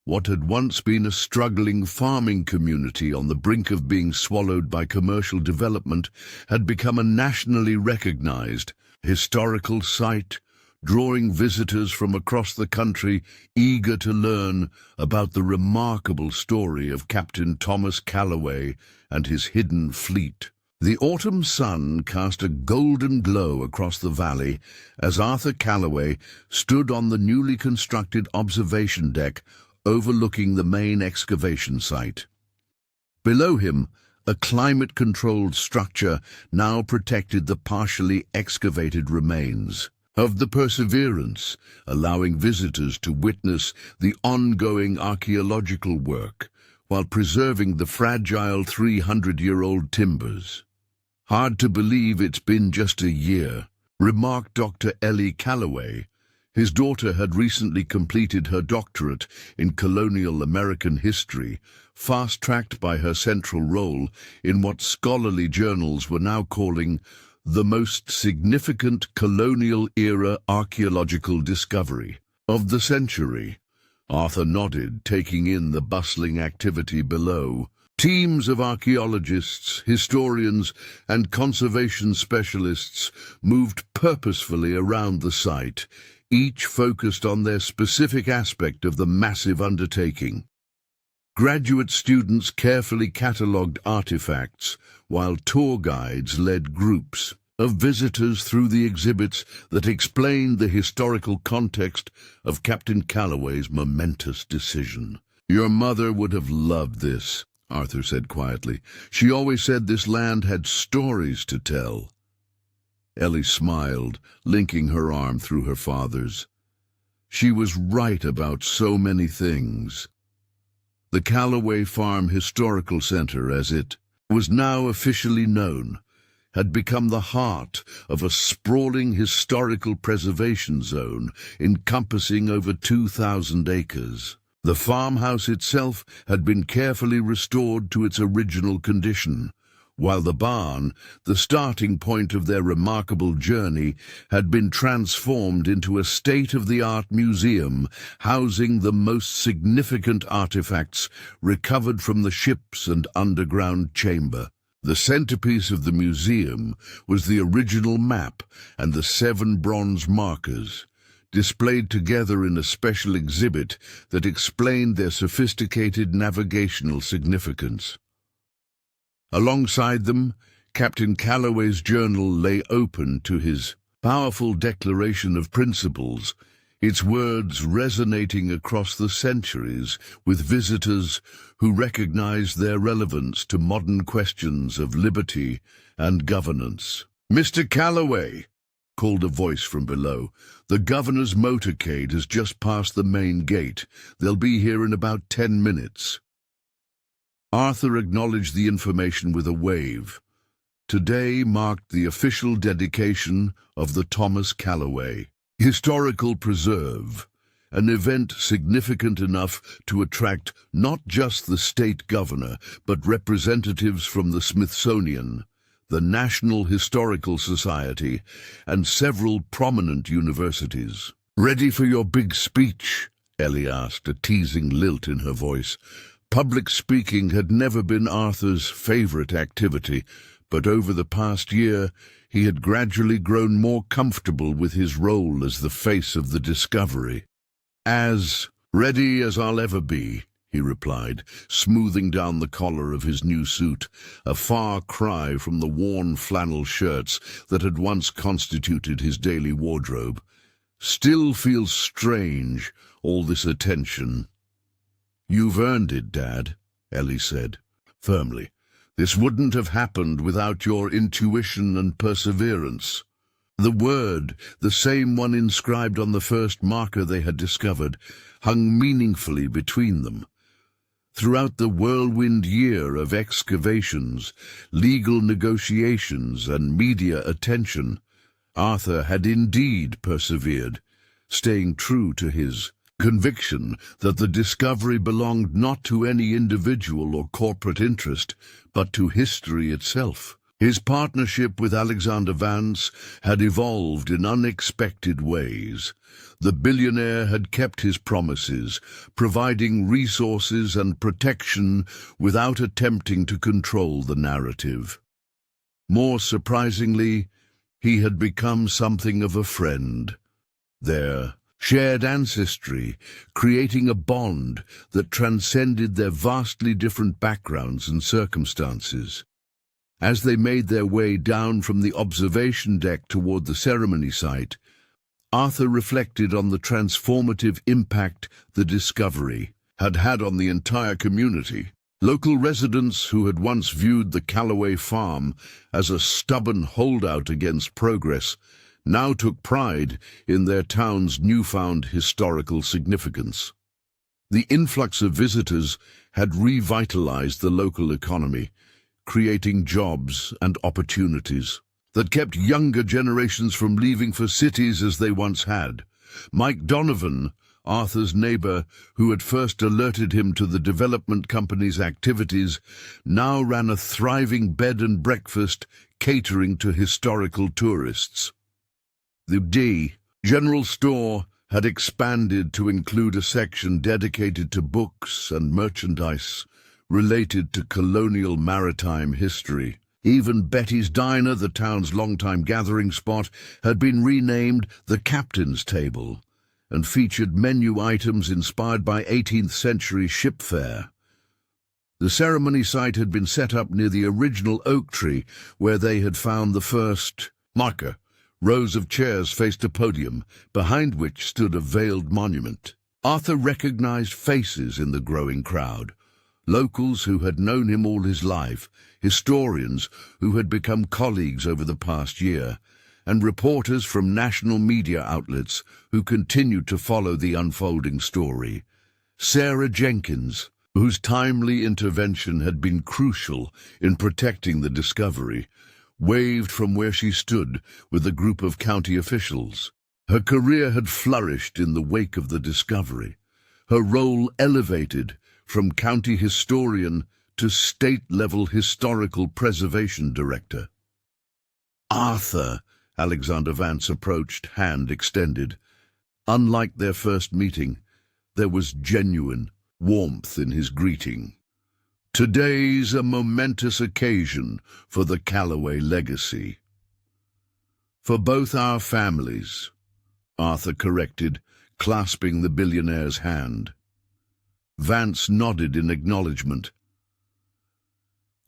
S1: What had once been a struggling farming community on the brink of being swallowed by commercial development had become a nationally recognized historical site, drawing visitors from across the country eager to learn about the remarkable story of Captain Thomas Calloway and his hidden fleet. The autumn sun cast a golden glow across the valley as Arthur Calloway stood on the newly constructed observation deck overlooking the main excavation site. Below him, a climate-controlled structure now protected the partially excavated remains of the Perseverance, allowing visitors to witness the ongoing archaeological work while preserving the fragile 300-year-old timbers. "Hard to believe it's been just a year," remarked Dr. Ellie Calloway. His daughter had recently completed her doctorate in colonial American history, fast-tracked by her central role in what scholarly journals were now calling the most significant colonial-era archaeological discovery of the century. Arthur nodded, taking in the bustling activity below. Teams of archaeologists, historians, and conservation specialists moved purposefully around the site, each focused on their specific aspect of the massive undertaking. Graduate students carefully catalogued artifacts, while tour guides led groups of visitors through the exhibits that explained the historical context of Captain Calloway's momentous decision. "Your mother would have loved this," Arthur said quietly. "She always said this land had stories to tell." Ellie smiled, linking her arm through her father's. She was right about so many things. The Calloway Farm Historical Center, as it was now officially known, had become the heart of a sprawling historical preservation zone encompassing over 2,000 acres. The farmhouse itself had been carefully restored to its original condition, while the barn, the starting point of their remarkable journey, had been transformed into a state-of-the-art museum housing the most significant artifacts recovered from the ships and underground chamber. The centerpiece of the museum was the original map and the 7 bronze markers, displayed together in a special exhibit that explained their sophisticated navigational significance. Alongside them, Captain Calloway's journal lay open to his powerful declaration of principles, its words resonating across the centuries with visitors who recognized their relevance to modern questions of liberty and governance. "Mr. Calloway," called a voice from below, "the governor's motorcade has just passed the main gate. They'll be here in about 10 minutes. Arthur acknowledged the information with a wave. Today marked the official dedication of the Thomas Calloway Historical Preserve, an event significant enough to attract not just the state governor, but representatives from the Smithsonian, the National Historical Society, and several prominent universities. "Ready for your big speech?" Ellie asked, a teasing lilt in her voice. Public speaking had never been Arthur's favorite activity, but over the past year he had gradually grown more comfortable with his role as the face of the discovery. "As ready as I'll ever be," he replied, smoothing down the collar of his new suit, a far cry from the worn flannel shirts that had once constituted his daily wardrobe. "Still feels strange, all this attention." "You've earned it, Dad," Ellie said, firmly. "This wouldn't have happened without your intuition and perseverance." The word, the same one inscribed on the first marker they had discovered, hung meaningfully between them. Throughout the whirlwind year of excavations, legal negotiations, and media attention, Arthur had indeed persevered, staying true to his conviction that the discovery belonged not to any individual or corporate interest, but to history itself. His partnership with Alexander Vance had evolved in unexpected ways. The billionaire had kept his promises, providing resources and protection without attempting to control the narrative. More surprisingly, he had become something of a friend. Their shared ancestry, creating a bond that transcended their vastly different backgrounds and circumstances. As they made their way down from the observation deck toward the ceremony site, Arthur reflected on the transformative impact the discovery had had on the entire community. Local residents who had once viewed the Calloway farm as a stubborn holdout against progress now took pride in their town's newfound historical significance. The influx of visitors had revitalized the local economy, creating jobs and opportunities that kept younger generations from leaving for cities as they once had. Mike Donovan, Arthur's neighbor, who had first alerted him to the development company's activities, now ran a thriving bed and breakfast catering to historical tourists. The general store had expanded to include a section dedicated to books and merchandise related to colonial maritime history. Even Betty's Diner, the town's longtime gathering spot, had been renamed the Captain's Table and featured menu items inspired by 18th century ship fare. The ceremony site had been set up near the original oak tree where they had found the first marker. Rows of chairs faced a podium, behind which stood a veiled monument. Arthur recognized faces in the growing crowd. Locals who had known him all his life, historians who had become colleagues over the past year, and reporters from national media outlets who continued to follow the unfolding story. Sarah Jenkins, whose timely intervention had been crucial in protecting the discovery, waved from where she stood with a group of county officials. Her career had flourished in the wake of the discovery, her role elevated from county historian to state-level historical preservation director. "Arthur," Alexander Vance approached, hand extended. Unlike their first meeting, there was genuine warmth in his greeting. "Today's a momentous occasion for the Calloway legacy. For both our families, Arthur corrected, clasping the billionaire's hand. Vance nodded in acknowledgement.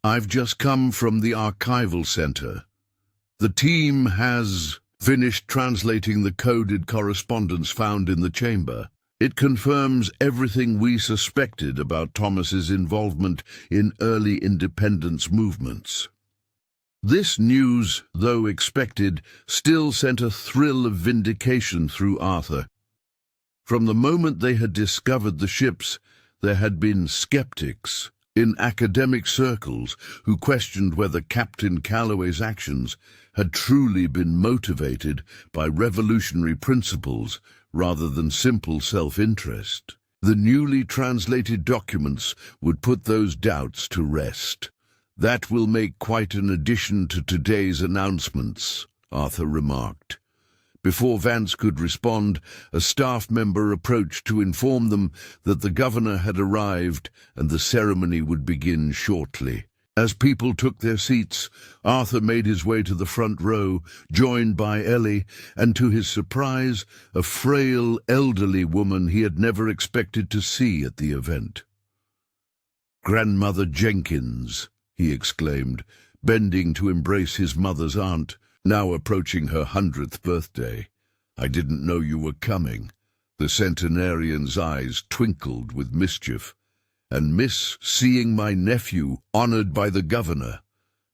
S1: "I've just come from the archival center. The team has finished translating the coded correspondence found in the chamber. It confirms everything we suspected about Thomas's involvement in early independence movements." This news, though expected, still sent a thrill of vindication through Arthur. From the moment they had discovered the ships, there had been skeptics in academic circles who questioned whether Captain Calloway's actions had truly been motivated by revolutionary principles rather than simple self-interest. The newly translated documents would put those doubts to rest. "That will make quite an addition to today's announcements," Arthur remarked. Before Vance could respond, a staff member approached to inform them that the governor had arrived and the ceremony would begin shortly. As people took their seats, Arthur made his way to the front row, joined by Ellie, and to his surprise, a frail, elderly woman he had never expected to see at the event. "Grandmother Jenkins," he exclaimed, bending to embrace his mother's aunt, now approaching her 100th birthday. "I didn't know you were coming." The centenarian's eyes twinkled with mischief. "And miss seeing my nephew honored by the governor.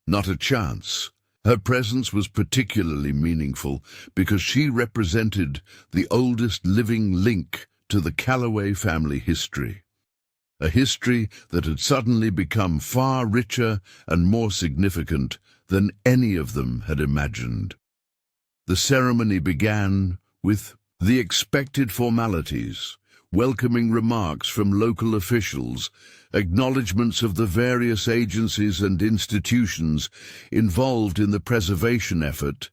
S1: Not a chance." Her presence was particularly meaningful because she represented the oldest living link to the Calloway family history. A history that had suddenly become far richer and more significant than any of them had imagined. The ceremony began with the expected formalities, welcoming remarks from local officials, acknowledgements of the various agencies and institutions involved in the preservation effort,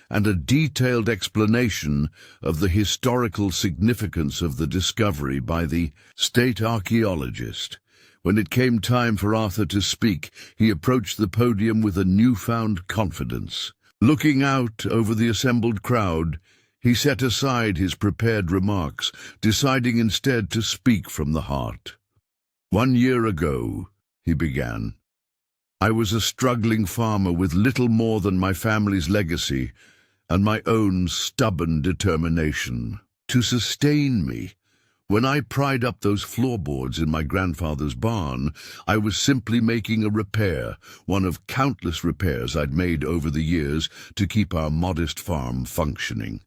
S1: and a detailed explanation of the historical significance of the discovery by the state archaeologist. When it came time for Arthur to speak, he approached the podium with a newfound confidence. Looking out over the assembled crowd, he set aside his prepared remarks, deciding instead to speak from the heart. "1 year ago," he began, "I was a struggling farmer with little more than my family's legacy and my own stubborn determination to sustain me. When I pried up those floorboards in my grandfather's barn, I was simply making a repair, one of countless repairs I'd made over the years to keep our modest farm functioning."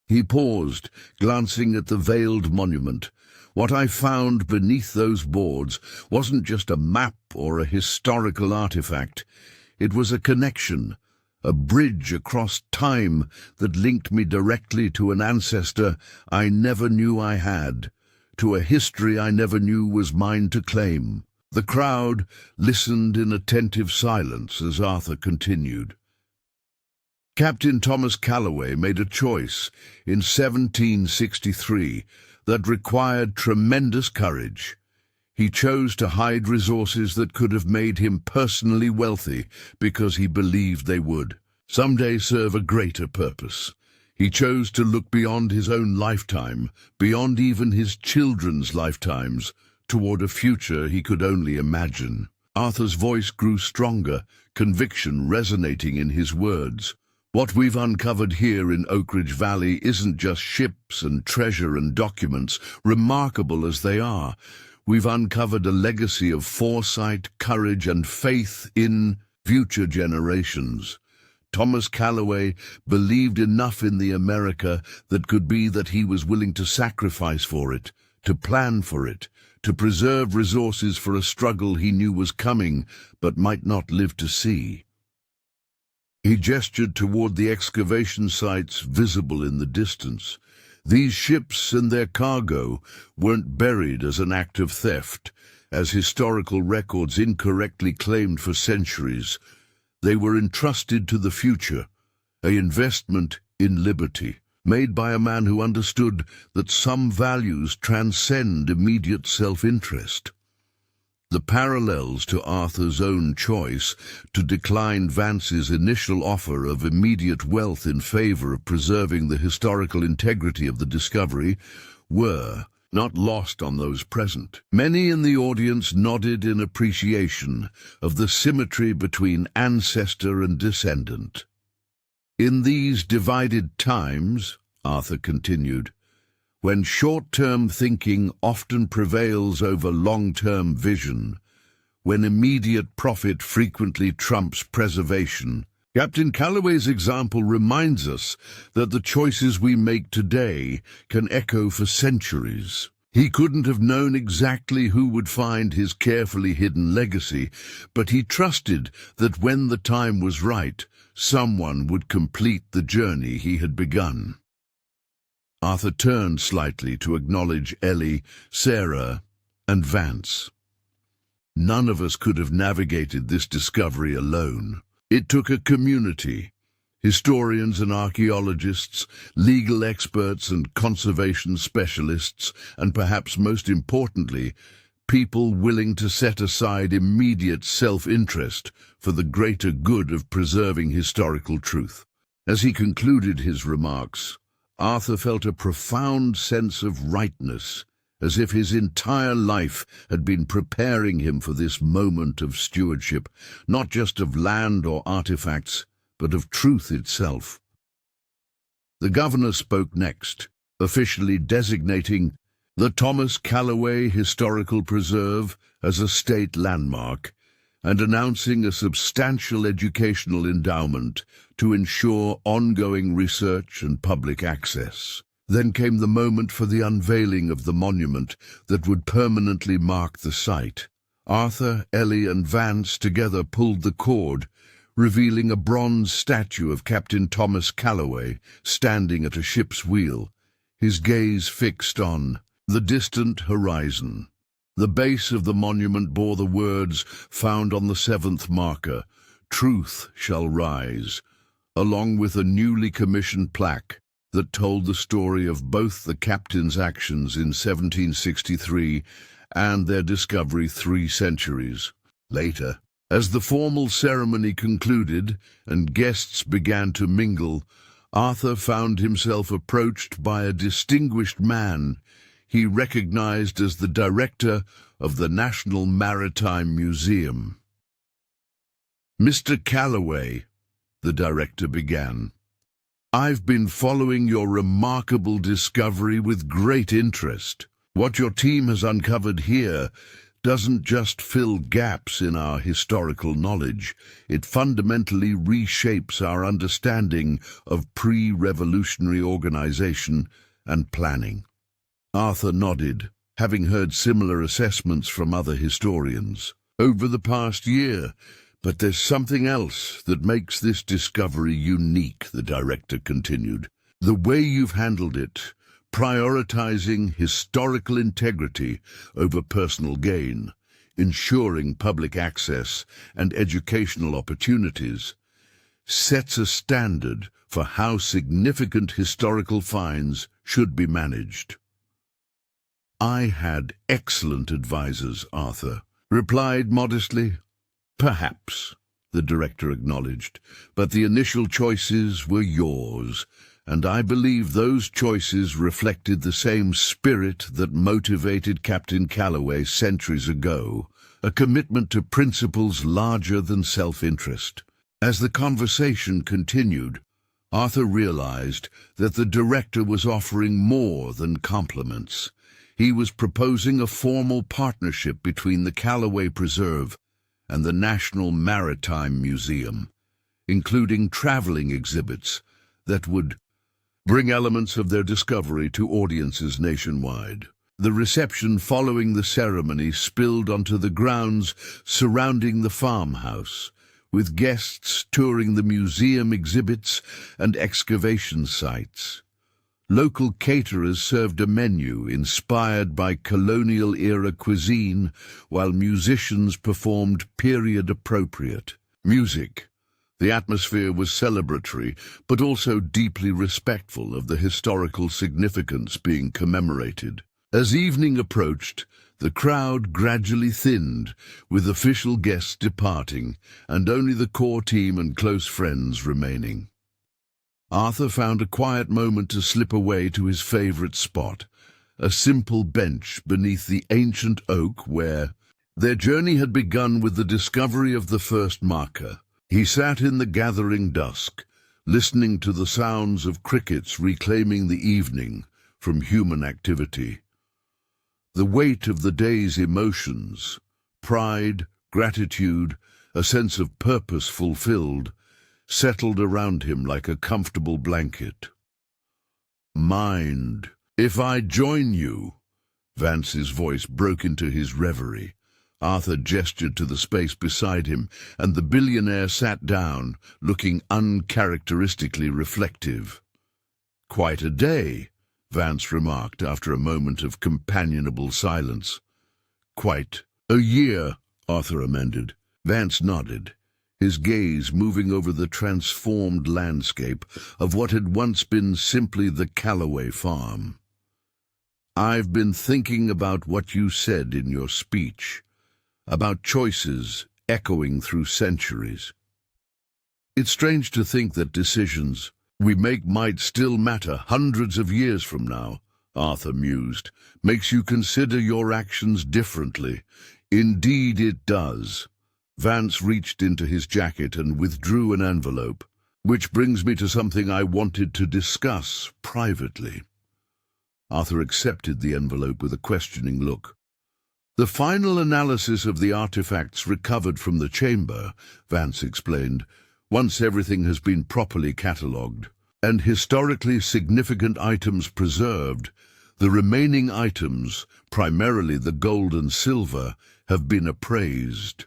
S1: He paused, glancing at the veiled monument. What I found beneath those boards wasn't just a map or a historical artifact. It was a connection, a bridge across time that linked me directly to an ancestor I never knew I had, to a history I never knew was mine to claim. The crowd listened in attentive silence as Arthur continued. Captain Thomas Calloway made a choice in 1763 that required tremendous courage. He chose to hide resources that could have made him personally wealthy because he believed they would someday serve a greater purpose. He chose to look beyond his own lifetime, beyond even his children's lifetimes, toward a future he could only imagine. Arthur's voice grew stronger, conviction resonating in his words. "What we've uncovered here in Oakridge Valley isn't just ships and treasure and documents, remarkable as they are. We've uncovered a legacy of foresight, courage, and faith in future generations. Thomas Calloway believed enough in the America that could be that he was willing to sacrifice for it, to plan for it, to preserve resources for a struggle he knew was coming but might not live to see." He gestured toward the excavation sites visible in the distance. These ships and their cargo weren't buried as an act of theft, as historical records incorrectly claimed for centuries. They were entrusted to the future, an investment in liberty, made by a man who understood that some values transcend immediate self-interest. The parallels to Arthur's own choice to decline Vance's initial offer of immediate wealth in favor of preserving the historical integrity of the discovery were not lost on those present. Many in the audience nodded in appreciation of the symmetry between ancestor and descendant. In these divided times, Arthur continued, when short-term thinking often prevails over long-term vision, when immediate profit frequently trumps preservation, Captain Calloway's example reminds us that the choices we make today can echo for centuries. He couldn't have known exactly who would find his carefully hidden legacy, but he trusted that when the time was right, someone would complete the journey he had begun. Arthur turned slightly to acknowledge Ellie, Sarah, and Vance. None of us could have navigated this discovery alone. It took a community, historians and archaeologists, legal experts and conservation specialists, and perhaps most importantly, people willing to set aside immediate self-interest for the greater good of preserving historical truth. As he concluded his remarks, Arthur felt a profound sense of rightness, as if his entire life had been preparing him for this moment of stewardship, not just of land or artifacts, but of truth itself. The governor spoke next, officially designating the Thomas Calloway Historical Preserve as a state landmark, and announcing a substantial educational endowment to ensure ongoing research and public access. Then came the moment for the unveiling of the monument that would permanently mark the site. Arthur, Ellie, and Vance together pulled the cord, revealing a bronze statue of Captain Thomas Calloway standing at a ship's wheel, his gaze fixed on the distant horizon. The base of the monument bore the words found on the 7th marker, "Truth shall rise," along with a newly commissioned plaque that told the story of both the captain's actions in 1763 and their discovery 3 centuries later. As the formal ceremony concluded and guests began to mingle, Arthur found himself approached by a distinguished man he recognized as the director of the National Maritime Museum. "Mr. Calloway," the director began, "I've been following your remarkable discovery with great interest. What your team has uncovered here doesn't just fill gaps in our historical knowledge, it fundamentally reshapes our understanding of pre-revolutionary organization and planning." Arthur nodded, having heard similar assessments from other historians over the past year. "But there's something else that makes this discovery unique," the director continued. "The way you've handled it, prioritizing historical integrity over personal gain, ensuring public access and educational opportunities, sets a standard for how significant historical finds should be managed." "I had excellent advisors," Arthur replied modestly. "Perhaps," the director acknowledged, "but the initial choices were yours, and I believe those choices reflected the same spirit that motivated Captain Calloway centuries ago, a commitment to principles larger than self-interest." As the conversation continued, Arthur realized that the director was offering more than compliments. He was proposing a formal partnership between the Calloway Preserve and the National Maritime Museum, including traveling exhibits that would bring elements of their discovery to audiences nationwide. The reception following the ceremony spilled onto the grounds surrounding the farmhouse, with guests touring the museum exhibits and excavation sites. Local caterers served a menu inspired by colonial-era cuisine, while musicians performed period-appropriate music. The atmosphere was celebratory, but also deeply respectful of the historical significance being commemorated. As evening approached, the crowd gradually thinned, with official guests departing and only the core team and close friends remaining. Arthur found a quiet moment to slip away to his favorite spot, a simple bench beneath the ancient oak where their journey had begun with the discovery of the first marker. He sat in the gathering dusk, listening to the sounds of crickets reclaiming the evening from human activity. The weight of the day's emotions, pride, gratitude, a sense of purpose fulfilled, settled around him like a comfortable blanket. "Mind, if I join you," Vance's voice broke into his reverie. Arthur gestured to the space beside him, and the billionaire sat down, looking uncharacteristically reflective. "Quite a day," Vance remarked after a moment of companionable silence. "Quite a year," Arthur amended. Vance nodded, his gaze moving over the transformed landscape of what had once been simply the Calloway farm. "I've been thinking about what you said in your speech, about choices echoing through centuries. It's strange to think that decisions we make might still matter hundreds of years from now," Arthur mused. "Makes you consider your actions differently." "Indeed it does." Vance reached into his jacket and withdrew an envelope. "Which brings me to something I wanted to discuss privately." Arthur accepted the envelope with a questioning look. "The final analysis of the artifacts recovered from the chamber," Vance explained, "once everything has been properly catalogued, and historically significant items preserved, the remaining items, primarily the gold and silver, have been appraised."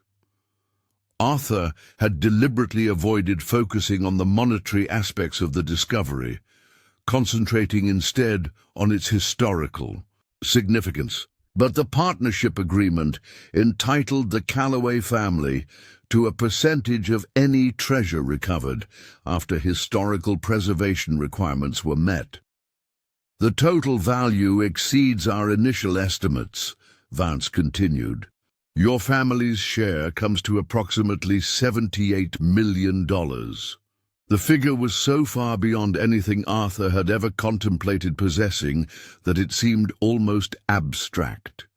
S1: Arthur had deliberately avoided focusing on the monetary aspects of the discovery, concentrating instead on its historical significance. But the partnership agreement entitled the Calloway family to a percentage of any treasure recovered after historical preservation requirements were met. "The total value exceeds our initial estimates," Vance continued. "Your family's share comes to approximately $78 million. The figure was so far beyond anything Arthur had ever contemplated possessing that it seemed almost abstract.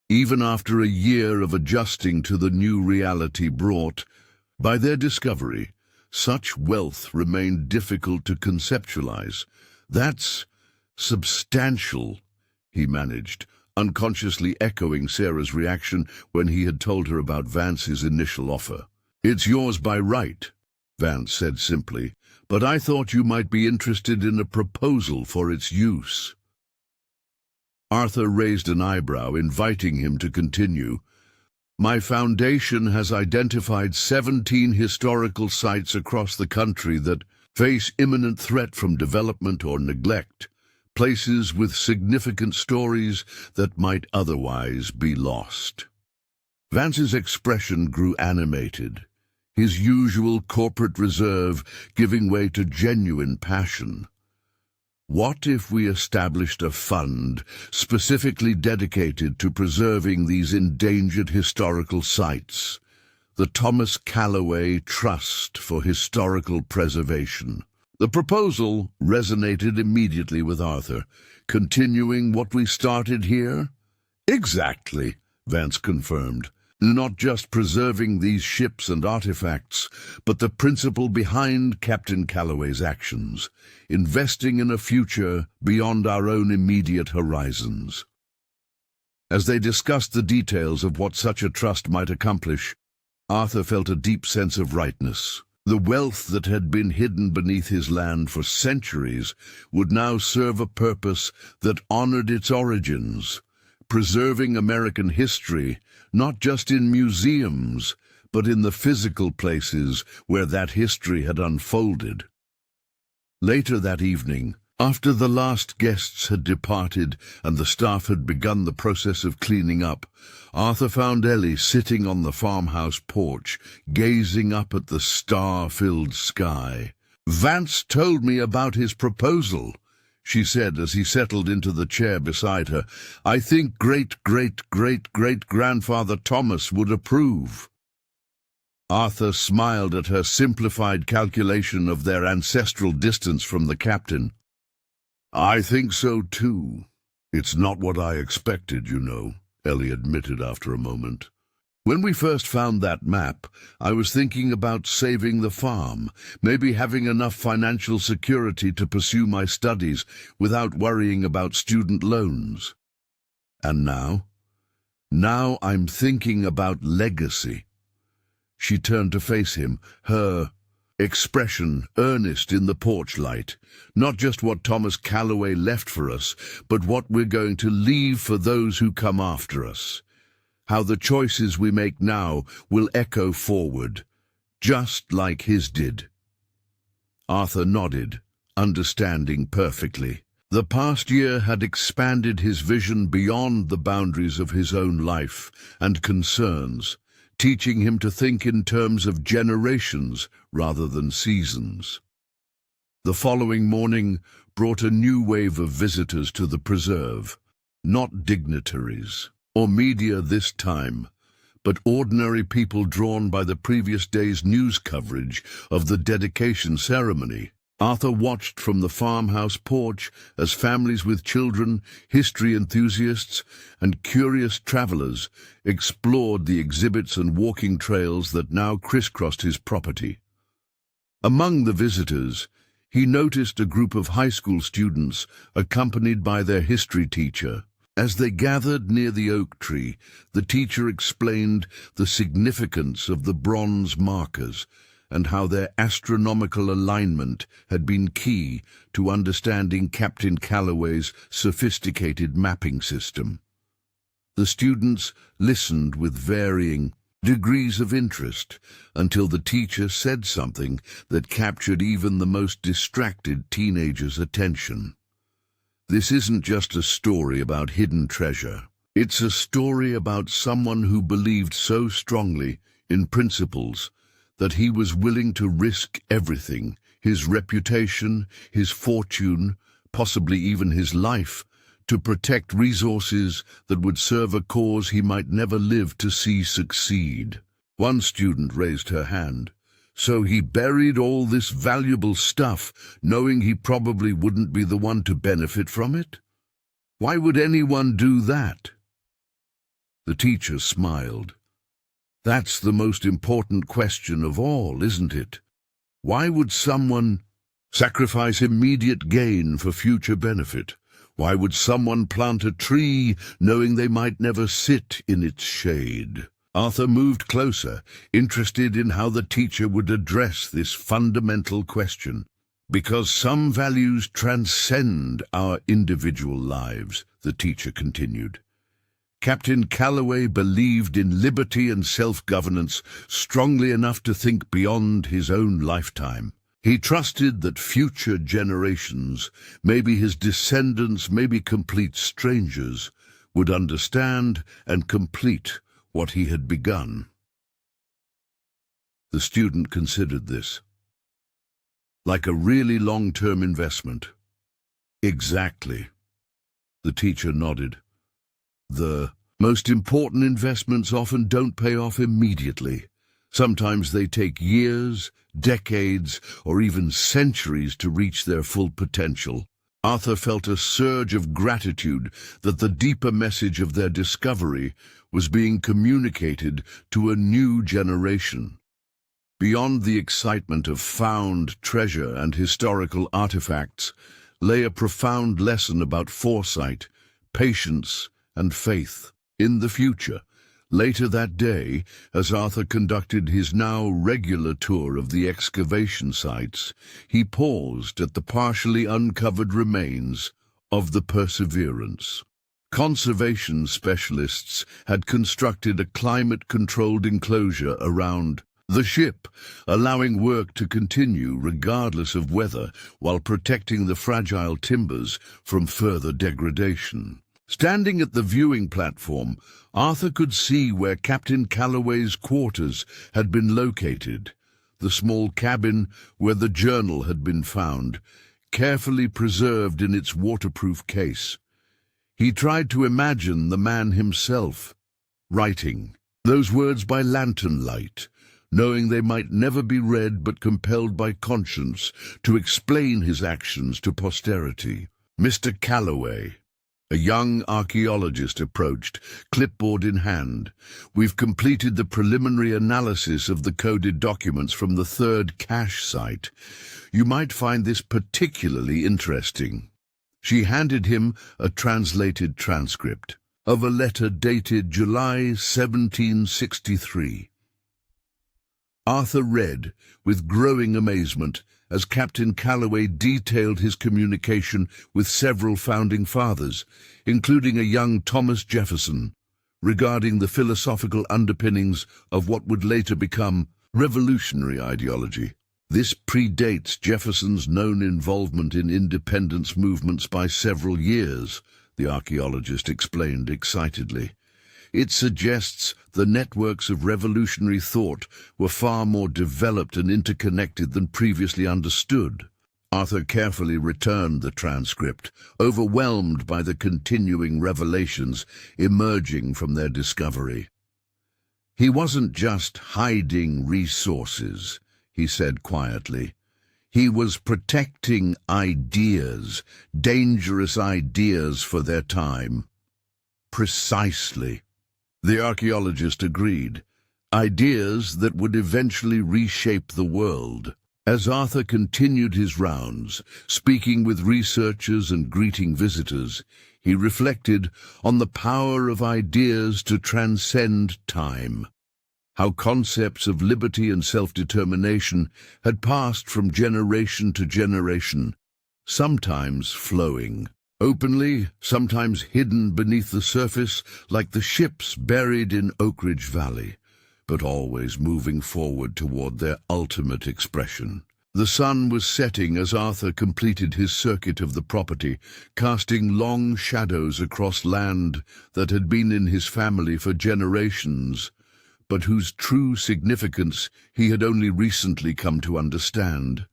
S1: Even after a year of adjusting to the new reality brought by their discovery, such wealth remained difficult to conceptualize. "That's substantial," he managed, unconsciously echoing Sarah's reaction when he had told her about Vance's initial offer. "It's yours by right," Vance said simply, "but I thought you might be interested in a proposal for its use." Arthur raised an eyebrow, inviting him to continue. "My foundation has identified 17 historical sites across the country that face imminent threat from development or neglect, places with significant stories that might otherwise be lost." Vance's expression grew animated, his usual corporate reserve giving way to genuine passion. "What if we established a fund specifically dedicated to preserving these endangered historical sites? The Thomas Calloway Trust for Historical Preservation." The proposal resonated immediately with Arthur. "Continuing what we started here?" "Exactly," Vance confirmed. "Not just preserving these ships and artifacts, but the principle behind Captain Calloway's actions, investing in a future beyond our own immediate horizons." As they discussed the details of what such a trust might accomplish, Arthur felt a deep sense of rightness. The wealth that had been hidden beneath his land for centuries would now serve a purpose that honored its origins, preserving American history not just in museums, but in the physical places where that history had unfolded. Later that evening, after the last guests had departed and the staff had begun the process of cleaning up, Arthur found Ellie sitting on the farmhouse porch, gazing up at the star-filled sky. "Vance told me about his proposal," she said as he settled into the chair beside her. "I think great-great-great-great-grandfather Thomas would approve." Arthur smiled at her simplified calculation of their ancestral distance from the captain. "I think so too. It's not what I expected, you know," Ellie admitted after a moment. "When we first found that map, I was thinking about saving the farm, maybe having enough financial security to pursue my studies without worrying about student loans. And now? Now I'm thinking about legacy." She turned to face him, her expression earnest in the porch light. "Not just what Thomas Calloway left for us, but what we're going to leave for those who come after us. How the choices we make now will echo forward, just like his did." Arthur nodded, understanding perfectly. The past year had expanded his vision beyond the boundaries of his own life and concerns, teaching him to think in terms of generations rather than seasons. The following morning brought a new wave of visitors to the preserve, not dignitaries or media this time, but ordinary people drawn by the previous day's news coverage of the dedication ceremony. Arthur watched from the farmhouse porch as families with children, history enthusiasts, and curious travelers explored the exhibits and walking trails that now crisscrossed his property. Among the visitors, he noticed a group of high school students accompanied by their history teacher. As they gathered near the oak tree, the teacher explained the significance of the bronze markers and how their astronomical alignment had been key to understanding Captain Calloway's sophisticated mapping system. The students listened with varying degrees of interest until the teacher said something that captured even the most distracted teenager's attention. "This isn't just a story about hidden treasure. It's a story about someone who believed so strongly in principles that he was willing to risk everything, his reputation, his fortune, possibly even his life, to protect resources that would serve a cause he might never live to see succeed." One student raised her hand. "So he buried all this valuable stuff, knowing he probably wouldn't be the one to benefit from it? Why would anyone do that?" The teacher smiled. "That's the most important question of all, isn't it? Why would someone sacrifice immediate gain for future benefit? Why would someone plant a tree knowing they might never sit in its shade?" Arthur moved closer, interested in how the teacher would address this fundamental question. "Because some values transcend our individual lives," the teacher continued. "Captain Calloway believed in liberty and self-governance strongly enough to think beyond his own lifetime. He trusted that future generations, maybe his descendants, maybe complete strangers, would understand and complete what he had begun." The student considered this. "Like a really long-term investment." "Exactly." The teacher nodded. "The most important investments often don't pay off immediately. Sometimes they take years, decades, or even centuries to reach their full potential." Arthur felt a surge of gratitude that the deeper message of their discovery was being communicated to a new generation. Beyond the excitement of found treasure and historical artifacts lay a profound lesson about foresight, patience, and faith. In the future, later that day, as Arthur conducted his now regular tour of the excavation sites, he paused at the partially uncovered remains of the Perseverance. Conservation specialists had constructed a climate-controlled enclosure around the ship, allowing work to continue regardless of weather while protecting the fragile timbers from further degradation. Standing at the viewing platform, Arthur could see where Captain Calloway's quarters had been located, the small cabin where the journal had been found, carefully preserved in its waterproof case. He tried to imagine the man himself, writing those words by lantern light, knowing they might never be read but compelled by conscience to explain his actions to posterity. Mr. Calloway, a young archaeologist, approached, clipboard in hand. "We've completed the preliminary analysis of the coded documents from the third cache site. You might find this particularly interesting." She handed him a translated transcript of a letter dated July 1763. Arthur read with growing amazement as Captain Calloway detailed his communication with several founding fathers, including a young Thomas Jefferson, regarding the philosophical underpinnings of what would later become revolutionary ideology. This predates Jefferson's known involvement in independence movements by several years, the archaeologist explained excitedly. It suggests the networks of revolutionary thought were far more developed and interconnected than previously understood. Arthur carefully returned the transcript, overwhelmed by the continuing revelations emerging from their discovery. He wasn't just hiding resources, he said quietly. He was protecting ideas, dangerous ideas for their time. Precisely. The archaeologist agreed. Ideas that would eventually reshape the world. As Arthur continued his rounds, speaking with researchers and greeting visitors, he reflected on the power of ideas to transcend time. How concepts of liberty and self-determination had passed from generation to generation, sometimes flowing openly, sometimes hidden beneath the surface like the ships buried in Oakridge Valley, but always moving forward toward their ultimate expression. The sun was setting as Arthur completed his circuit of the property, casting long shadows across land that had been in his family for generations, but whose true significance he had only recently come to understand.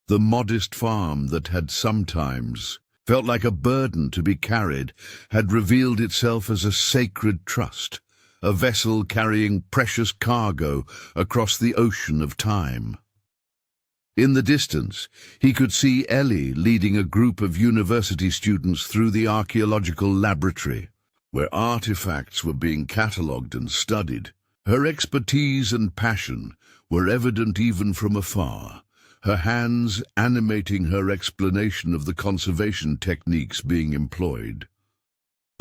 S1: The modest farm that had sometimes felt like a burden to be carried had revealed itself as a sacred trust, a vessel carrying precious cargo across the ocean of time. In the distance, he could see Ellie leading a group of university students through the archaeological laboratory, where artifacts were being catalogued and studied. Her expertise and passion were evident even from afar, her hands animating her explanation of the conservation techniques being employed.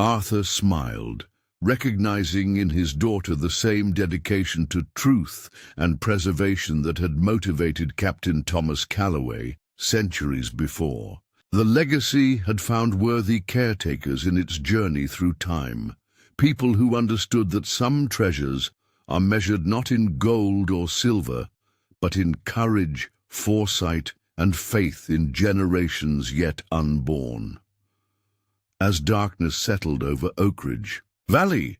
S1: Arthur smiled, recognizing in his daughter the same dedication to truth and preservation that had motivated Captain Thomas Calloway centuries before. The legacy had found worthy caretakers in its journey through time, people who understood that some treasures are measured not in gold or silver, but in courage, foresight, and faith in generations yet unborn. As darkness settled over Oakridge Valley,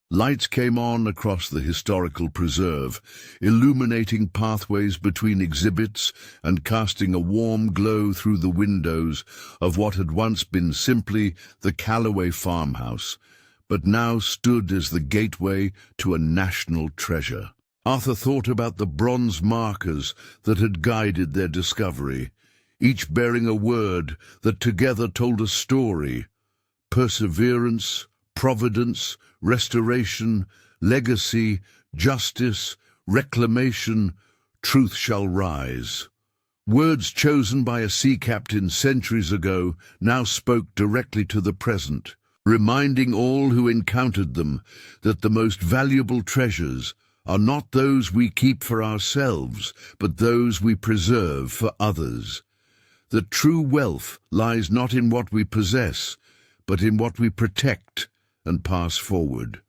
S1: lights came on across the historical preserve, illuminating pathways between exhibits and casting a warm glow through the windows of what had once been simply the Calloway farmhouse, but now stood as the gateway to a national treasure. Arthur thought about the bronze markers that had guided their discovery, each bearing a word that together told a story: perseverance, providence, restoration, legacy, justice, reclamation, truth shall rise. Words chosen by a sea captain centuries ago now spoke directly to the present, reminding all who encountered them that the most valuable treasures are not those we keep for ourselves, but those we preserve for others. That true wealth lies not in what we possess, but in what we protect and pass forward.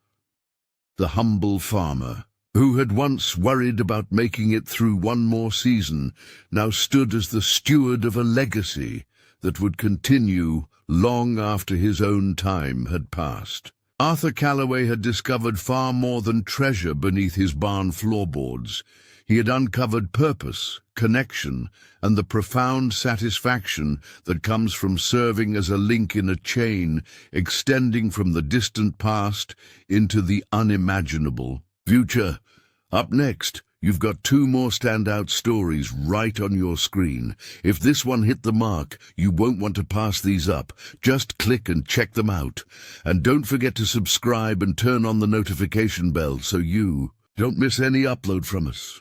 S1: The humble farmer, who had once worried about making it through one more season, now stood as the steward of a legacy that would continue long after his own time had passed. Arthur Calloway had discovered far more than treasure beneath his barn floorboards. He had uncovered purpose, connection, and the profound satisfaction that comes from serving as a link in a chain extending from the distant past into the unimaginable future. Up next, you've got two more standout stories right on your screen. If this one hit the mark, you won't want to pass these up. Just click and check them out. And don't forget to subscribe and turn on the notification bell so you don't miss any upload from us.